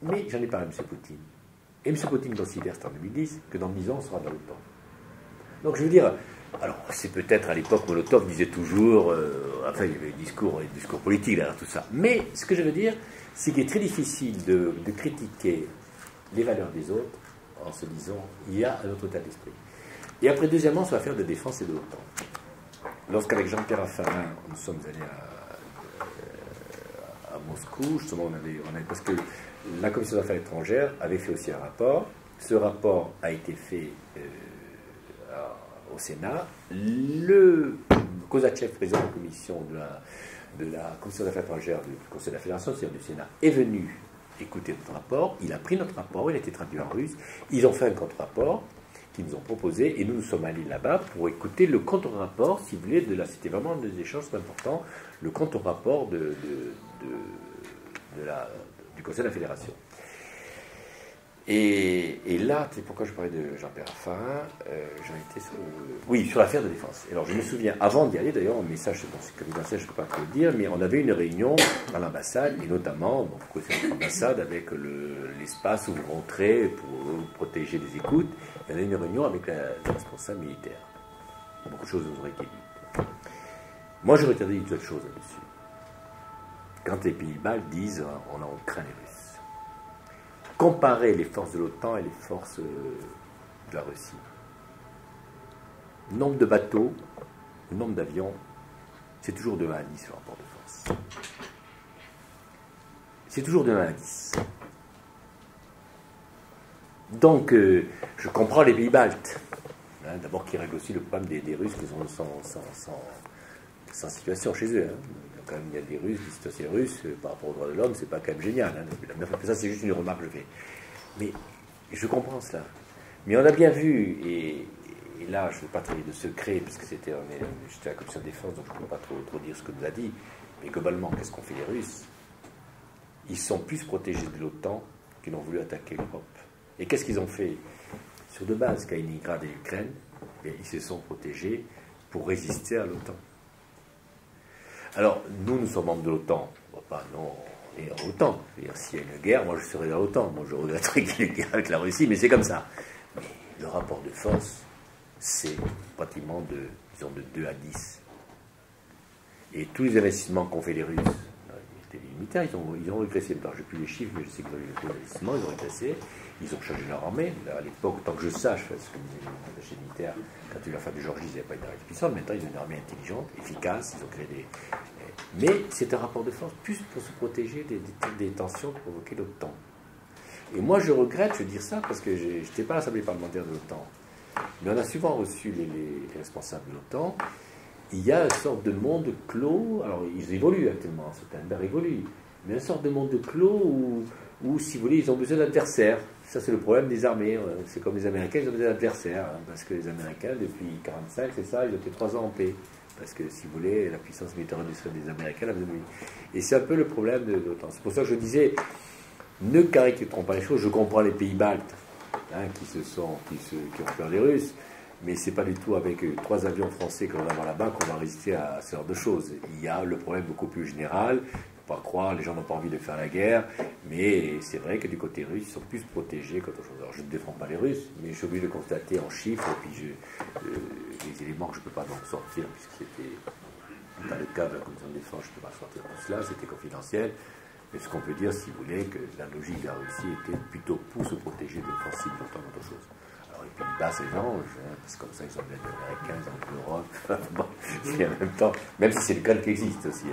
mais j'en ai parlé à M. Poutine. Et M. Poutine considère, c'est en 2010, que dans 10 ans, on sera dans l'OTAN. Donc je veux dire, alors c'est peut-être à l'époque, Molotov disait toujours, enfin il y avait des discours politiques derrière tout ça. Mais ce que je veux dire, c'est qu'il est très difficile de critiquer les valeurs des autres en se disant, il y a un autre état d'esprit. Et après, deuxièmement, sur l'affaire de défense et de l'OTAN. Lorsqu'avec Jean-Pierre Raffarin, nous sommes allés à Moscou, justement, parce que la Commission des affaires étrangères avait fait aussi un rapport. Ce rapport a été fait au Sénat. Le Kozachev, président de la commission de la Commission des affaires étrangères du Conseil de la Fédération, c'est-à-dire du Sénat, est venu écouter notre rapport. Il a pris notre rapport, il a été traduit en russe. Ils ont fait un contre-rapport qu'ils nous ont proposé, et nous sommes allés là-bas pour écouter le contre-rapport, si vous voulez, c'était vraiment des échanges importants, le contre-rapport du Conseil de la Fédération. Et là, c'est pourquoi je parlais de Jean-Pierre Raffarin, j'en étais sur l'affaire de défense. Alors je me souviens, avant d'y aller d'ailleurs, un message, c'est confidentiel, je ne peux pas trop le dire, mais on avait une réunion à l'ambassade, et notamment, vous connaissez notre ambassade, avec l'espace où vous rentrez pour protéger les écoutes. Il y en a une réunion avec la responsable militaire. Beaucoup de choses nous auraient été dites. Moi, j'aurais été dit une seule chose là-dessus. Quand les pays baltes disent on craint les Russes, comparer les forces de l'OTAN et les forces de la Russie. Le nombre de bateaux, le nombre d'avions, c'est toujours de 1 à 10 le rapport de force. C'est toujours de 1 à 10. Donc, je comprends les pays baltes. Hein, d'abord, qui règlent aussi le problème des Russes qui sont sans situation chez eux. Hein. Quand même, il y a des Russes, des citoyens russes, par rapport aux droits de l'homme, c'est pas quand même génial. Hein. Ça, c'est juste une remarque que je fais. Mais je comprends cela. Mais on a bien vu, et là, je ne vais pas trahir de secret, parce que j'étais à la commission de défense, donc je ne peux pas trop dire ce que nous a dit. Mais globalement, qu'est-ce qu'ont fait les Russes? Ils sont plus protégés de l'OTAN qu'ils n'ont voulu attaquer l'Europe. Et qu'est-ce qu'ils ont fait? Sur de base, Kaliningrad et l'Ukraine, ils se sont protégés pour résister à l'OTAN. Alors, nous sommes membres de l'OTAN. Non, on est en OTAN. S'il y a une guerre, moi je serais dans l'OTAN. Moi je regretterais qu'il y ait une guerre avec la Russie, mais c'est comme ça. Mais le rapport de force, c'est pratiquement de 2 à 10. Et tous les investissements qu'ont fait les Russes, les militaires, ils ont régressé. Je n'ai plus les chiffres, mais je sais qu'ils ont eu des investissements, ils ont régressé. Ils ont changé leur armée. Là, à l'époque, tant que je sache, parce que les attachés militaires, quand il y a eu l'affaire de Géorgie, ils n'avaient pas une armée puissante. Maintenant, ils ont une armée intelligente, efficace. Ils ont créé des... Mais c'est un rapport de force plus pour se protéger des tensions provoquées l'OTAN. Et moi, je regrette, je veux dire ça, parce que je n'étais pas à l'Assemblée parlementaire de l'OTAN. Mais on a souvent reçu les responsables de l'OTAN. Il y a une sorte de monde clos. Alors, ils évoluent actuellement, Stoltenberg évolue. Mais une sorte de monde clos où, si vous voulez, ils ont besoin d'adversaires. Ça, c'est le problème des armées. C'est comme les Américains, ils ont besoin d'adversaires. Hein, parce que les Américains, depuis 1945, c'est ça, ils ont été 3 ans en paix. Parce que, si vous voulez, la puissance militaire industrielle des Américains l'a dominé. Et c'est un peu le problème de l'OTAN. C'est pour ça que je disais, ne caricaturons pas les choses. Je comprends les pays baltes qui ont peur des Russes, mais c'est pas du tout avec 3 avions français qu'on va avoir là-bas qu'on va résister à ce genre de choses. Il y a le problème beaucoup plus général. Pas croire, les gens n'ont pas envie de faire la guerre, mais c'est vrai que du côté russe, ils sont plus protégés qu'autre chose. Alors je ne défends pas les Russes, mais je suis obligé de constater en chiffres, et puis les éléments que je ne peux pas donc sortir, puisque c'était dans le cadre de la commission de défense, je ne peux pas sortir tout cela, c'était confidentiel. Mais ce qu'on peut dire, si vous voulez, que la logique de la Russie était plutôt pour se protéger de l'offensive de tant d'autres choses. Alors, et puis ils battent les anges, parce que comme ça, ils ont les Américains, ils ont l'Europe, bon, et en même temps, même si c'est le cas qui existe aussi,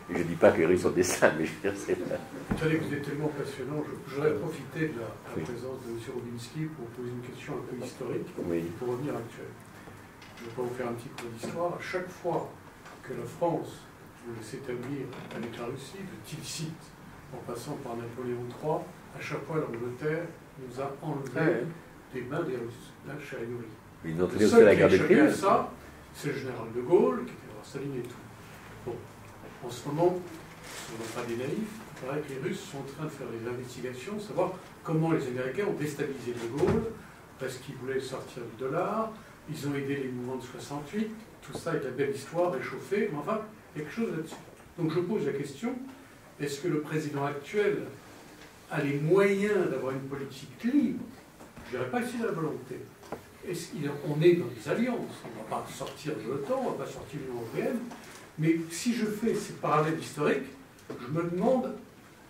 je ne dis pas que les Russes sont des saints, mais je veux dire, c'est... Vous savez que vous êtes tellement passionnant. J'aurais profité de la présence de M. Robinsky pour poser une question un peu historique, pour revenir actuel. Je ne vais pas vous faire un petit cours d'histoire. À chaque fois que la France voulait s'établir avec la Russie, de Tilsit, en passant par Napoléon III, à chaque fois l'Angleterre nous a enlevé des mains des Russes. Là, chez Ayuri. Ils ont tenu aussi la guerre de Crimée. Ça, c'est le général de Gaulle qui était voir Staline et tout. Bon. En ce moment, si on n'est pas des naïfs, il paraît que les Russes sont en train de faire des investigations, savoir comment les Américains ont déstabilisé de Gaulle, parce qu'ils voulaient sortir du dollar, ils ont aidé les mouvements de 68, tout ça avec la belle histoire réchauffée, mais enfin, quelque chose là-dessus. Donc je pose la question, est-ce que le président actuel a les moyens d'avoir une politique libre? Je ne dirais pas ici de la volonté. On est dans des alliances, on ne va pas sortir de l'OTAN, on ne va pas sortir de l'Union européenne, mais si je fais ces parallèles historiques, je me demande,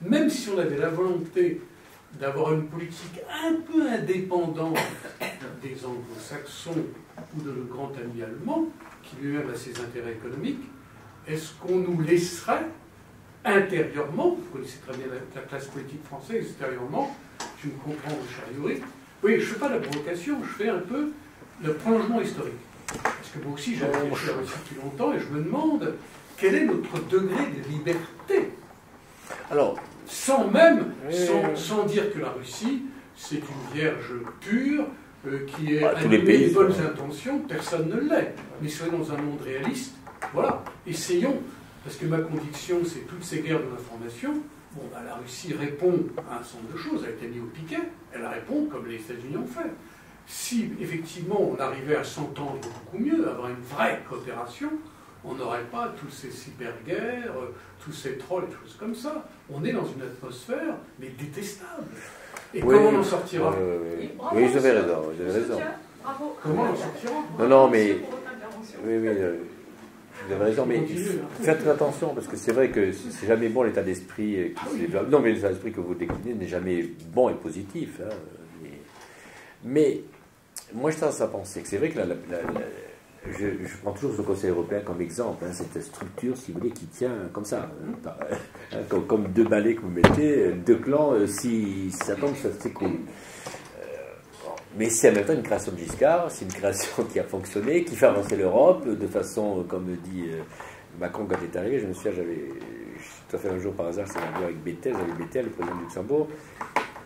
même si on avait la volonté d'avoir une politique un peu indépendante des anglo-saxons ou de notre grand ami allemand, qui lui-même a ses intérêts économiques, est-ce qu'on nous laisserait intérieurement, vous connaissez très bien la classe politique française, extérieurement, tu me comprends, cher Ayuri, oui, je ne fais pas la provocation, je fais un peu le prolongement historique. Parce que moi aussi, j'ai réfléchi à la Russie depuis longtemps et je me demande quel est notre degré de liberté. Alors, sans dire que la Russie, c'est une vierge pure, qui est animée de bonnes intentions, personne ne l'est. Mais soyons dans un monde réaliste, voilà, essayons. Parce que ma conviction, c'est toutes ces guerres de l'information. Bon, ben, la Russie répond à un certain nombre de choses, elle a été mise au piquet, elle répond comme les États-Unis ont fait. Si effectivement on arrivait à s'entendre beaucoup mieux, à avoir une vraie coopération, on n'aurait pas tous ces cyberguerres, tous ces trolls et choses comme ça. On est dans une atmosphère, mais détestable. Et comment on en sortira? Oui, vous avez raison. Bravo. Comment on en sortira? Non, mais... Oui, vous avez raison, mais faites attention, parce que c'est vrai que c'est jamais bon l'état d'esprit qui se développe. Non, mais l'état d'esprit que vous déclinez n'est jamais bon et positif. Hein. Mais moi, je tendance à penser que c'est vrai que je prends toujours le Conseil européen comme exemple, hein, cette structure, si vous voulez, qui tient comme ça, comme 2 balais que vous mettez, 2 clans, si ça tombe, ça s'écroule. Mais c'est en même temps une création de Giscard, c'est une création qui a fonctionné, qui fait avancer l'Europe de façon, comme dit Macron quand il est arrivé, je me souviens, tout à fait un jour par hasard, c'est avec Bettel, le président du Luxembourg,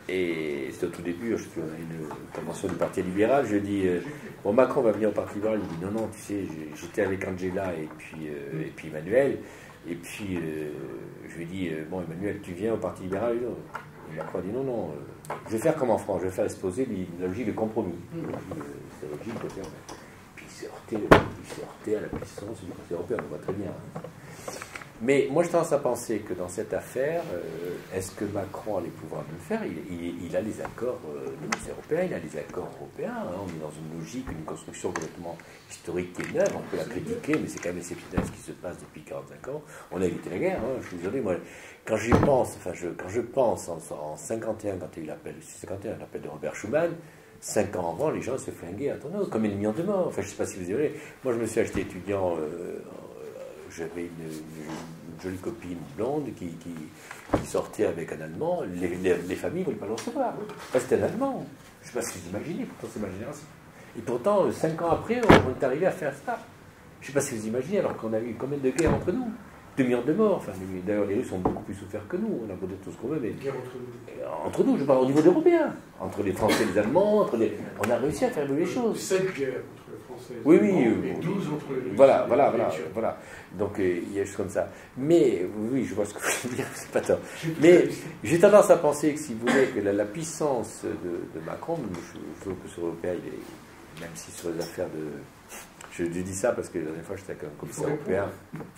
et c'était au tout début, on a une convention du Parti libéral, je dis, bon, Macron va venir au Parti libéral, il dit, non, tu sais, j'étais avec Angela et puis Emmanuel, et puis je lui dis, bon, Emmanuel, tu viens au Parti libéral? Et Macron a dit, non, je vais faire comme en France, je vais faire exposer la logique de compromis. C'est la logique de faire. Puis il s'est heurté à la puissance du Conseil européen, on voit très bien. Mais moi, je tendance à penser que dans cette affaire, est-ce que Macron a les pouvoirs de le faire? Il a les accords du Conseil européen, il a les accords européens. Hein, on est dans une logique, une construction complètement historique qui est neuve. On peut la critiquer, mais c'est quand même exceptionnel ce qui se passe depuis 45 ans. On a évité la guerre. Hein, je suis désolé, moi, quand j'y pense, quand je pense en 51, quand il y a eu l'appel de Robert Schuman, 5 ans avant, les gens se flinguaient à tourneau, comme une million de morts. Enfin, je ne sais pas si vous avez vu. Moi, je me suis acheté étudiant. J'avais une jolie copine blonde qui sortait avec un Allemand. Les familles ne voulaient pas le recevoir. C'était un Allemand. Je ne sais pas si vous imaginez, pourtant c'est ma génération. Et pourtant, 5 ans après, on est arrivé à faire ça. Je ne sais pas si vous imaginez, alors qu'on a eu combien de guerres entre nous? 2 millions de morts. Enfin, d'ailleurs, les Russes ont beaucoup plus souffert que nous. On a beau dire tout ce qu'on veut, mais... Entre nous, je parle au niveau européen. Entre les Français et les Allemands, on a réussi à faire évoluer les choses. 7 guerres contre les française. Oui, Et 12 entre les Russes. Voilà. Donc il y a des choses comme ça. Mais oui, je vois ce que vous voulez dire, c'est pas tort. Mais j'ai tendance à penser que si vous voulez, que la puissance de Macron, je trouve que sur l'Européen, il est, même si sur les affaires de... Je dis ça parce que la dernière fois, j'étais avec un commissaire européen.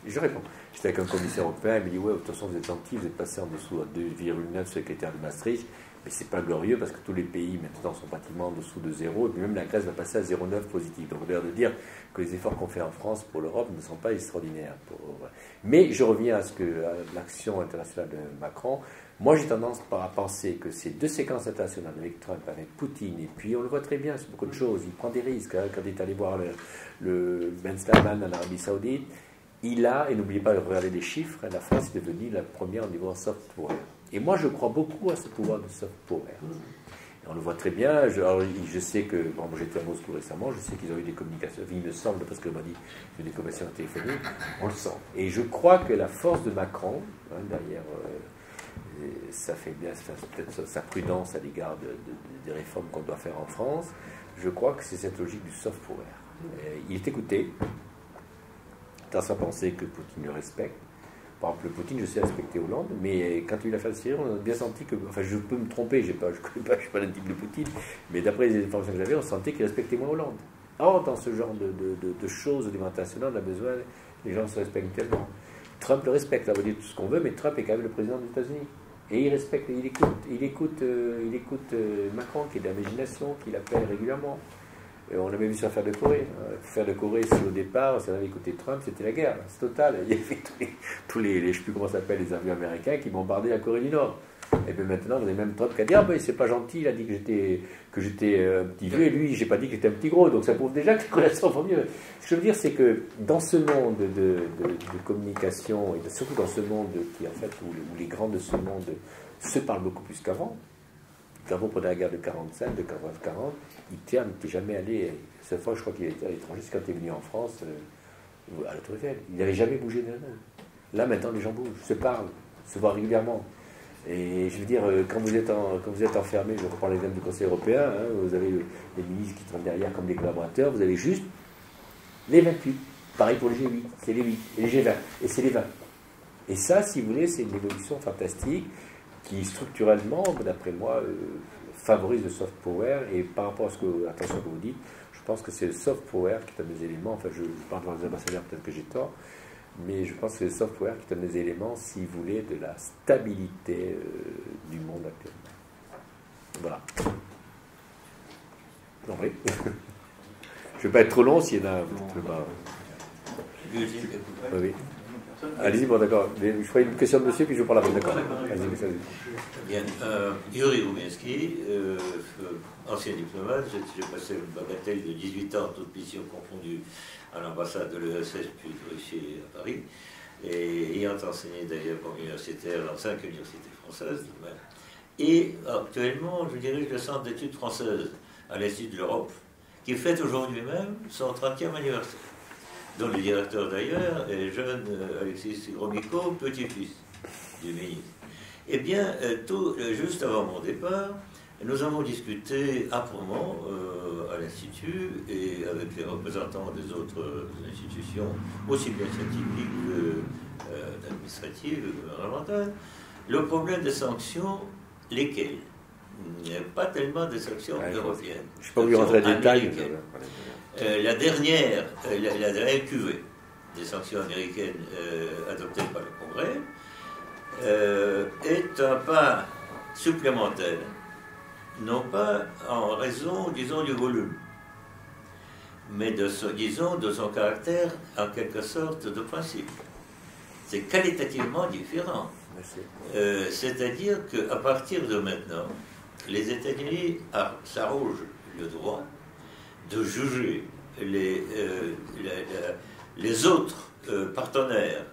Je réponds. J'étais avec un commissaire européen, il me dit, ouais, de toute façon, vous êtes gentil, vous êtes passé en dessous à 2,9 secrétaire de Maastricht. Mais c'est pas glorieux parce que tous les pays maintenant sont pratiquement en dessous de 0, et puis même la Grèce va passer à 0,9 positif. Donc on a l'air de dire que les efforts qu'on fait en France pour l'Europe ne sont pas extraordinaires. Mais je reviens à l'action internationale de Macron. Moi j'ai tendance à penser que ces deux séquences internationales avec Trump, avec Poutine, et puis on le voit très bien sur beaucoup de choses, il prend des risques. Quand il est allé voir le Ben Salman en Arabie Saoudite, il a, et n'oubliez pas de regarder les chiffres, la France est devenue la première au niveau soft power. Et moi, je crois beaucoup à ce pouvoir de soft power. Et on le voit très bien. Je sais que, bon, moi j'étais à Moscou récemment, je sais qu'ils ont eu des communications, il me semble, parce que m'a dit des communications téléphoniques, on le sent. Et je crois que la force de Macron, derrière, ça fait bien, peut-être sa prudence à l'égard des réformes qu'on doit faire en France, je crois que c'est cette logique du soft power. Il est écouté, tendance à penser que Poutine le respecte. Par exemple, Poutine, je sais respecter Hollande, mais quand il a eu l'affaire de Syrie, on a bien senti que... Enfin, je peux me tromper, je ne suis pas l'intime de Poutine, mais d'après les informations que j'avais, on sentait qu'il respectait moins Hollande. Or, dans ce genre de choses au niveau international, on a besoin... Les gens se respectent tellement. Trump le respecte, ça veut dire tout ce qu'on veut, mais Trump est quand même le président des États-Unis. Et il respecte, il écoute Macron, qui est d'imagination, qui l'appelle régulièrement. On avait vu sur l'affaire de Corée. L'affaire de Corée, si au départ, si on avait écouté Trump, c'était la guerre. C'est total. Il y avait tous les je ne sais plus comment ça s'appelle, les avions américains qui bombardaient la Corée du Nord. Et puis maintenant, vous avez même Trump qui a dit, ah ben c'est pas gentil, il a dit que j'étais un petit vieux, et lui, j'ai pas dit que j'étais un petit gros. Donc ça prouve déjà que les relations vont mieux. Ce que je veux dire, c'est que dans ce monde de communication, et surtout dans ce monde qui, en fait, où les grands de ce monde se parlent beaucoup plus qu'avant, Gavot pendant la guerre de 45, de 40, Hitler n'était jamais allé. Cette fois, je crois qu'il était à l'étranger, c'est quand il est venu en France, à la Tour Eiffel. Il n'avait jamais bougé de là. Là, maintenant, les gens bougent, se parlent, se voient régulièrement. Et je veux dire, quand vous êtes enfermé, je reprends l'exemple du Conseil européen, hein, vous avez les ministres qui sont derrière comme des collaborateurs, vous avez juste les 28. Pareil pour les G8, c'est les 8, et les G20, et c'est les 20. Et ça, si vous voulez, c'est une évolution fantastique qui structurellement, d'après moi, favorise le soft power. Et par rapport à ce que, attention que vous dites, je pense que c'est le soft power qui est un des éléments, enfin je parle devant les ambassadeurs, peut-être que j'ai tort, mais je pense que c'est le soft power qui est un des éléments, si vous voulez, de la stabilité du monde actuellement. Voilà. Non, oui. Je ne vais pas être trop long s'il y en a... Oui. Allez-y, bon d'accord. Je ferai une question de monsieur, puis je vous parle après. D'accord. Bien. Yuri Rubinsky, ancien diplomate, j'ai passé une bagatelle de 18 ans, toutes missions confondues, à l'ambassade de l'ESS, puis de Russie à Paris, et ayant enseigné d'ailleurs comme universitaire dans 5 universités françaises. Et actuellement, je dirige le centre d'études françaises à l'Institut de l'Europe, qui fête aujourd'hui même son 30e anniversaire, dont le directeur d'ailleurs est jeune Alexis Gromyko, petit-fils du ministre. Eh bien, juste avant mon départ, nous avons discuté âprement à l'Institut et avec les représentants des autres institutions, aussi bien scientifiques qu'administratives, gouvernementales, le problème des sanctions, lesquelles? Pas tellement des sanctions européennes. Je ne vais pas vous rentrer dans les détails. La dernière cuvée des sanctions américaines adoptées par le Congrès est un pas supplémentaire, non pas en raison, disons, du volume, mais de son caractère, en quelque sorte, de principe. C'est qualitativement différent. C'est-à-dire qu'à partir de maintenant, les États-Unis s'arrogent le droit de juger les autres partenaires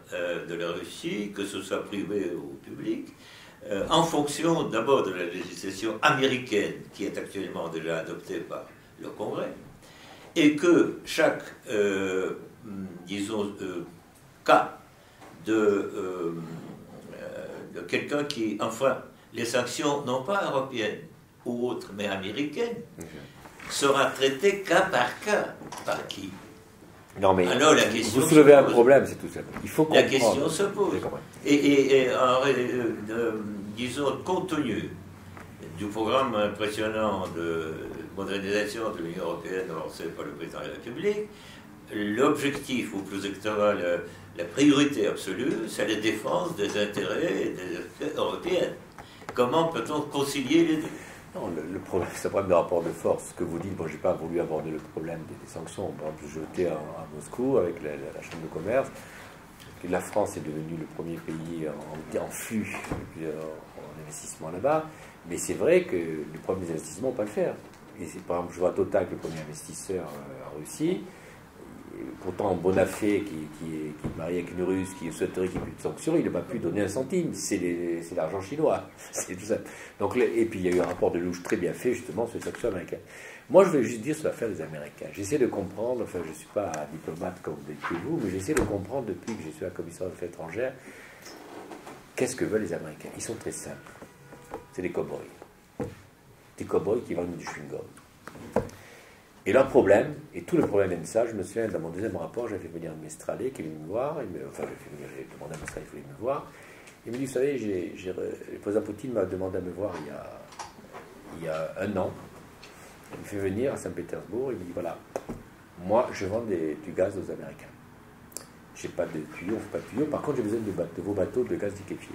de la Russie, que ce soit privé ou public, en fonction d'abord de la législation américaine qui est actuellement déjà adoptée par le Congrès, et que chaque, disons, cas de quelqu'un qui, enfin, les sanctions non pas européennes ou autres, mais américaines, sera traité cas par cas Par qui? Non, mais alors, la question vous soulevez un pose. problème, c'est tout ça. Il faut La comprendre. question se pose. Disons, compte tenu du programme impressionnant de modernisation de l'Union européenne avancé par le président de la République, l'objectif, ou plus exactement la priorité absolue, c'est la défense des intérêts européens. Comment peut-on concilier les deux? Non, le problème, c'est un problème de rapport de force. Ce que vous dites, moi, je n'ai pas voulu aborder le problème des sanctions. Par exemple, j'étais à Moscou avec la Chambre de commerce. La France est devenue le premier pays en flux en investissement là-bas. Mais c'est vrai que le problème des investissements, on ne peut pas le faire. Et par exemple, je vois Total, le premier investisseur en Russie. Pourtant, Bonafé, qui est marié avec une Russe, qui souhaiterait qu'il n'y ait plus de sanctions, il n'a pas pu donner un centime. C'est l'argent chinois. C'est tout ça. Donc, et puis, il y a eu un rapport de Louche très bien fait, justement, sur les sanctions américaines. Moi, je veux juste dire sur l'affaire des Américains. J'essaie de comprendre, enfin, je ne suis pas diplomate comme vous, mais j'essaie de comprendre depuis que je suis un commissaire des affaires étrangères, qu'est-ce que veulent les Américains. Ils sont très simples. C'est des cow-boys. Des cow-boys qui vendent du chewing-gum. Et leur problème, et tout le problème de ça, je me souviens, dans mon deuxième rapport, j'avais fait venir Mestrallet qui est venu me voir, j'ai demandé à Mestrallet qui voulait me voir, il me dit, vous savez, le président Poutine m'a demandé à me voir il y a un an, il me fait venir à Saint-Pétersbourg, il me dit, voilà, moi je vends du gaz aux Américains. Je n'ai pas de tuyaux, on ne fait pas de tuyaux, par contre j'ai besoin de vos bateaux de gaz liquéfié.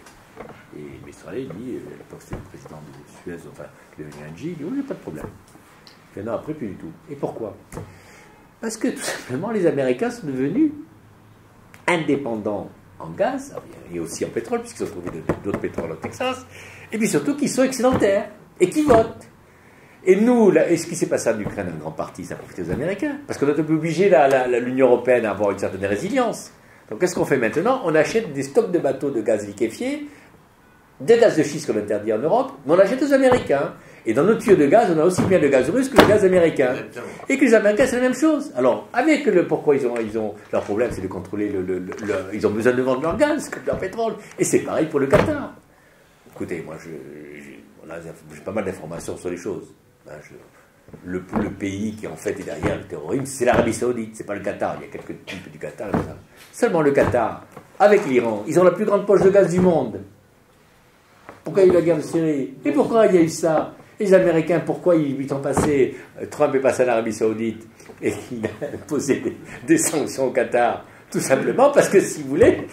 Et Mestrallet dit, à l'époque c'était le président de Suez, enfin le NG, il dit, oui, il n'y a pas de problème. Non, après, plus du tout. Et pourquoi? Parce que tout simplement, les Américains sont devenus indépendants en gaz, et aussi en pétrole, puisqu'ils ont trouvé d'autres pétroles au Texas, et puis surtout qu'ils sont excédentaires, et qui votent. Et nous, et ce qui s'est passé en Ukraine, en grande partie, ça a profité aux Américains, parce qu'on a obligé l'Union européenne à avoir une certaine résilience. Donc qu'est-ce qu'on fait maintenant? On achète des stocks de bateaux de gaz liquéfié, de gaz de schiste qu'on interdit en Europe, mais on l'achète aux Américains. Et dans nos tuyaux de gaz, on a aussi bien le gaz russe que le gaz américain. Exactement. Et que les Américains, c'est la même chose. Alors, avec pourquoi ils ont leur problème, c'est de contrôler ils ont besoin de vendre leur gaz, comme leur pétrole. Et c'est pareil pour le Qatar. Écoutez, moi, j'ai pas mal d'informations sur les choses. Le pays qui, en fait, est derrière le terrorisme, c'est l'Arabie Saoudite, c'est pas le Qatar. Il y a quelques types du Qatar. Seulement le Qatar, avec l'Iran, ils ont la plus grande poche de gaz du monde. Pourquoi il y a eu la guerre de Syrie? Et pourquoi il y a eu ça? Les Américains, pourquoi, 8 ans passés, Trump est passé à l'Arabie Saoudite et il a imposé des sanctions au Qatar? Tout simplement parce que, si vous voulez,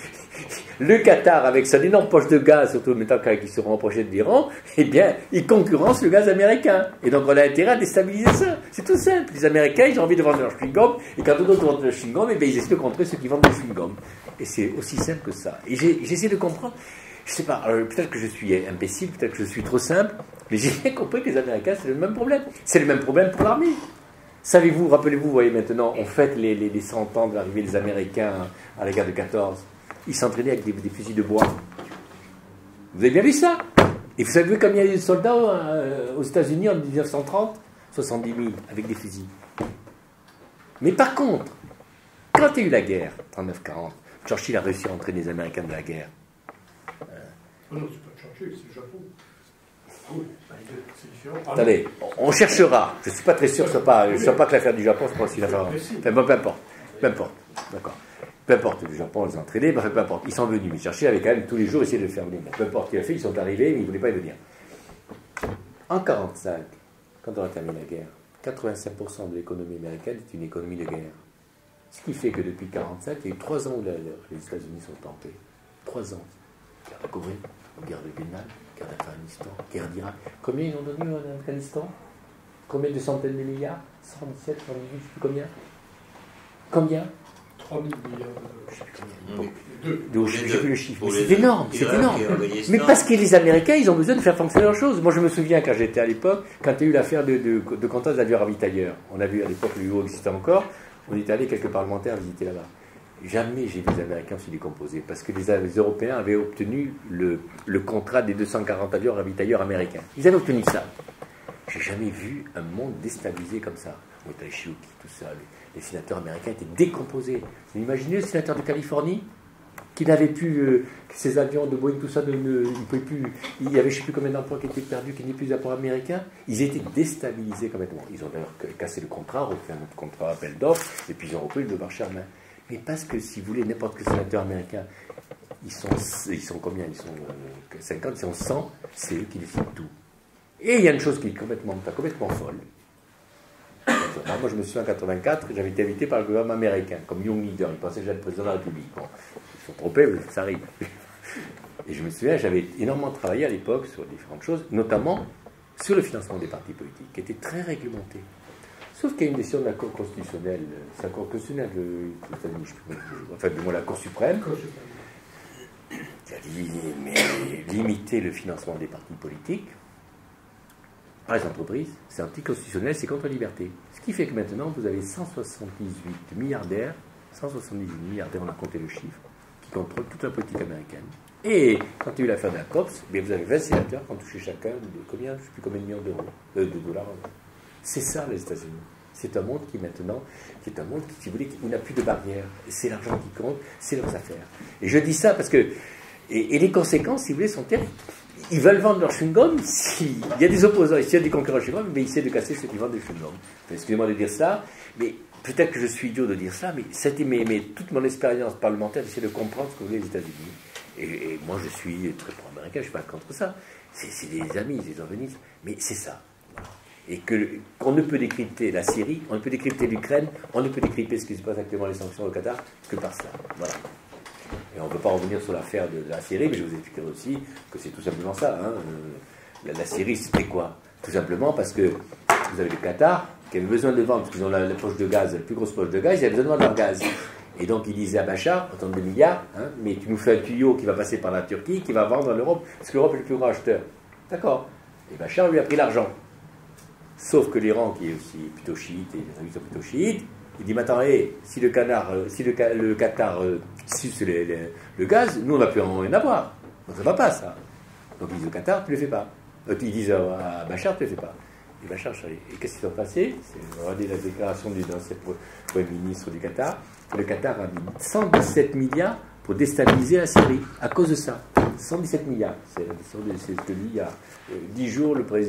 le Qatar, avec son énorme poche de gaz, surtout maintenant qu'ils se rapprochent de l'Iran, eh bien, il concurrence le gaz américain. Et donc, on a intérêt à déstabiliser ça. C'est tout simple. Les Américains, ils ont envie de vendre leur chewing-gum, et quand d'autres vendent leur chewing-gum, eh bien, ils essaient de contrer ceux qui vendent le chewing-gum. Et c'est aussi simple que ça. Et j'essaie de comprendre. Je sais pas, peut-être que je suis imbécile, peut-être que je suis trop simple, mais j'ai bien compris que les Américains, c'est le même problème. C'est le même problème pour l'armée. Savez-vous, rappelez-vous, vous voyez maintenant, on fête les 100 ans de l'arrivée des Américains à la guerre de 14. Ils s'entraînaient avec des fusils de bois. Vous avez bien vu ça? Et vous savez combien il y a eu de soldats aux États-Unis en 1930? 70 000 avec des fusils. Mais par contre, quand il y a eu la guerre, 39-40, Churchill a réussi à entraîner les Américains de la guerre. Non, c'est pas Churchill, c'est le Japon. Ah oui, c'est différent. Attendez, on cherchera. Je ne suis pas très sûr que ce ne soit pas que l'affaire du Japon, c'est pas aussi l'affaire. Enfin, bon, peu importe. D'accord. Peu importe, le Japon les a entraînés, peu importe. Ils sont venus. Mais Churchill avait quand même tous les jours essayé de le faire venir. Peu importe ce qu'il a fait, ils sont arrivés, mais ils ne voulaient pas y venir. En 1945, quand on a terminé la guerre, 85% de l'économie américaine est une économie de guerre. Ce qui fait que depuis 1945, il y a eu 3 ans où les États-Unis sont en paix. 3 ans. Guerre de Corée, guerre de Vietnam, guerre d'Afghanistan, guerre d'Irak. Combien ils ont donné en Afghanistan? Combien de centaines de milliards? 117, 118, je ne sais plus combien. Combien? 3 000 milliards de... Je ne sais plus combien. Je ne sais plus le chiffre. Mais c'est énorme, c'est énorme. Mais parce que les Américains, ils ont besoin de faire fonctionner leurs choses. Moi, je me souviens, quand j'étais à l'époque, quand il y a eu l'affaire de contrat d'avions ravitailleurs, on a vu à l'époque, le UO existait encore, on est allé quelques parlementaires visiter là-bas. Jamais j'ai vu les Américains se décomposer, parce que les Européens avaient obtenu le contrat des 240 avions ravitailleurs américains. Ils avaient obtenu ça. J'ai jamais vu un monde déstabilisé comme ça. On est allé chez Oki, tout ça. Les sénateurs américains étaient décomposés. Vous imaginez le sénateur de Californie? qui n'avaient plus, que ces avions de Boeing, tout ça, ils ne pouvaient plus, il y avait je ne sais plus combien d'emplois qui étaient perdus, qui n'étaient plus d'emplois américains, ils étaient déstabilisés complètement. Ils ont d'ailleurs cassé le contrat, refait un autre contrat appel d'offres, et puis ils ont repris le marché en main. Mais parce que, si vous voulez, n'importe quel sénateur américain, ils sont combien? Ils sont 50, ils sont 100, c'est eux qui décident tout. Et il y a une chose qui est complètement folle. Moi, je me souviens en 84, j'avais été invité par le gouvernement américain, comme young leader. Ils pensaient que j'allais être président de la République. Bon, ils sont trompés, mais ça arrive. Et je me souviens, j'avais énormément travaillé à l'époque sur différentes choses, notamment sur le financement des partis politiques, qui était très réglementé. Sauf qu'il y a une décision de la Cour constitutionnelle, c'est la Cour constitutionnelle, enfin, du moins la Cour suprême, qui a dit, mais limiter le financement des partis politiques par les entreprises, c'est anticonstitutionnel, c'est contre la liberté. Ce qui fait que maintenant, vous avez 178 milliardaires, on a compté le chiffre, qui contrôlent toute la politique américaine. Et quand il y a eu l'affaire de la COPS, vous avez 20 sénateurs qui ont touché chacun de combien, je ne sais plus combien de millions d'euros, de dollars. C'est ça les États-Unis. C'est un monde qui maintenant, qui est un monde qui, si vous voulez, où il n'y a plus de barrières. C'est l'argent qui compte, c'est leurs affaires. Et je dis ça parce que, et les conséquences, si vous voulez, sont terribles. Ils veulent vendre leur chewing-gum, il y a des opposants, s'il y a des concurrents chewing-gum, mais ils essaient de casser ceux qui vendent des chewing-gum. Enfin, excusez-moi de dire ça, mais peut-être que je suis idiot de dire ça, mais c'était toute mon expérience parlementaire d'essayer de comprendre ce que voulaient les États-Unis. Et moi, je suis très pro-américain, je ne suis pas contre ça. C'est des amis, des organismes, mais c'est ça. Et qu'on ne peut décrypter la Syrie, on ne peut décrypter l'Ukraine, on ne peut décrypter ce qui se passe actuellement les sanctions au Qatar que par cela. Voilà. Et on ne peut pas revenir sur l'affaire de la Syrie, mais je vous expliquerai aussi que c'est tout simplement ça. Hein. La Syrie, c'était quoi? Tout simplement parce que vous avez le Qatar qui avait besoin de vendre, parce qu'ils ont la poche de gaz, la plus grosse poche de gaz, ils avaient besoin de vendre leur gaz. Et donc il disait à Bachar, autant de milliards, hein, mais tu nous fais un tuyau qui va passer par la Turquie, qui va vendre à l'Europe, parce que l'Europe est le plus grand acheteur. D'accord. Et Bachar lui a pris l'argent. Sauf que l'Iran, qui est aussi plutôt chiite, et les amis sont plutôt chiites, il dit, mais attends, si le Qatar suce le gaz, nous on n'a plus rien à voir. Donc ça ne va pas, ça. Donc ils disent au Qatar, tu ne le fais pas. Ils disent à Bachar, tu ne le fais pas. Et Bachar, et qu'est-ce qui s'est passé? Regardez la déclaration du ancien Premier ministre du Qatar. Le Qatar a mis 117 milliards pour déstabiliser la Syrie, à cause de ça. 117 milliards. C'est ce que dit il y a 10 jours le Premier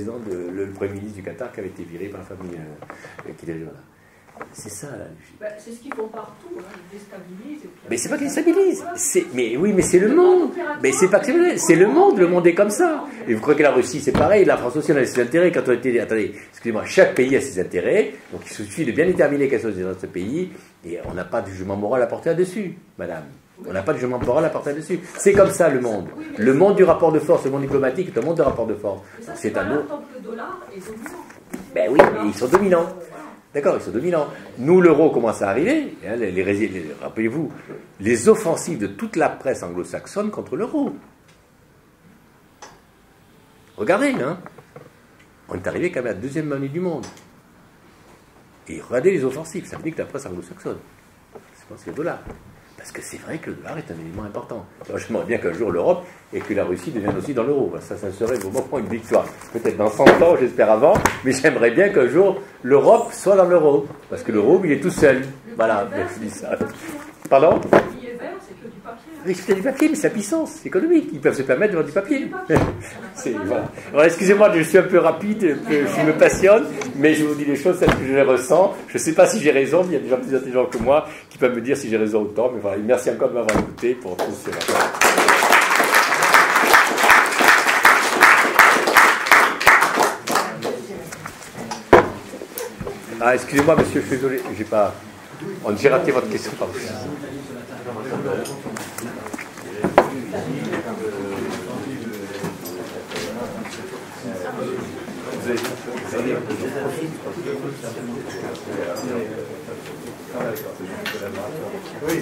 ministre du Qatar qui avait été viré par la famille qui dirigeait là. C'est ça, là. C'est ce qu'ils font partout, hein. Ils déstabilisent. Mais c'est pas qu'ils déstabilisent. Mais oui, mais c'est le monde. Mais c'est pas que c'est le monde. Le monde est comme ça. Et vous croyez que la Russie, c'est pareil. La France aussi, on a ses intérêts. Quand on était, attendez, excusez-moi, chaque pays a ses intérêts. Donc il suffit de bien déterminer quels sont les intérêts de ce pays. Et on n'a pas de jugement moral à porter là-dessus, madame. On n'a pas de jugement moral à porter là-dessus. C'est comme ça, le monde. Le monde du rapport de force, le monde diplomatique est un monde de rapport de force. C'est un autre. Tant que le dollar est dominant. Ben oui, mais ils sont dominants. D'accord, ils sont dominants. Nous, l'euro commence à arriver. Hein, rappelez-vous, les offensives de toute la presse anglo-saxonne contre l'euro. Regardez, hein. On est arrivé quand même à la deuxième monnaie du monde. Et regardez les offensives. Ça veut dire que la presse anglo-saxonne, c'est le dollar. Parce que c'est vrai que le dollar est un élément important. J'aimerais bien qu'un jour l'Europe et que la Russie devienne aussi dans l'euro. Ça serait vraiment une victoire. Peut-être dans 100 ans, j'espère avant, mais j'aimerais bien qu'un jour l'Europe soit dans l'euro. Parce que l'euro, il est tout seul. Voilà, je dis ça. Pardon ? Oui, c'est du papier, mais c'est la puissance économique. Ils peuvent se permettre de vendre du papier. Voilà. Alors, excusez-moi, je suis un peu rapide, je me passionne, mais je vous dis les choses telles que je les ressens. Je ne sais pas si j'ai raison, mais il y a des gens plus intelligents que moi qui peuvent me dire si j'ai raison ou tort. Mais voilà, merci encore de m'avoir écouté pour tout cela. Ah, excusez-moi, monsieur, je suis désolé, j'ai raté votre question, pardon. Oui.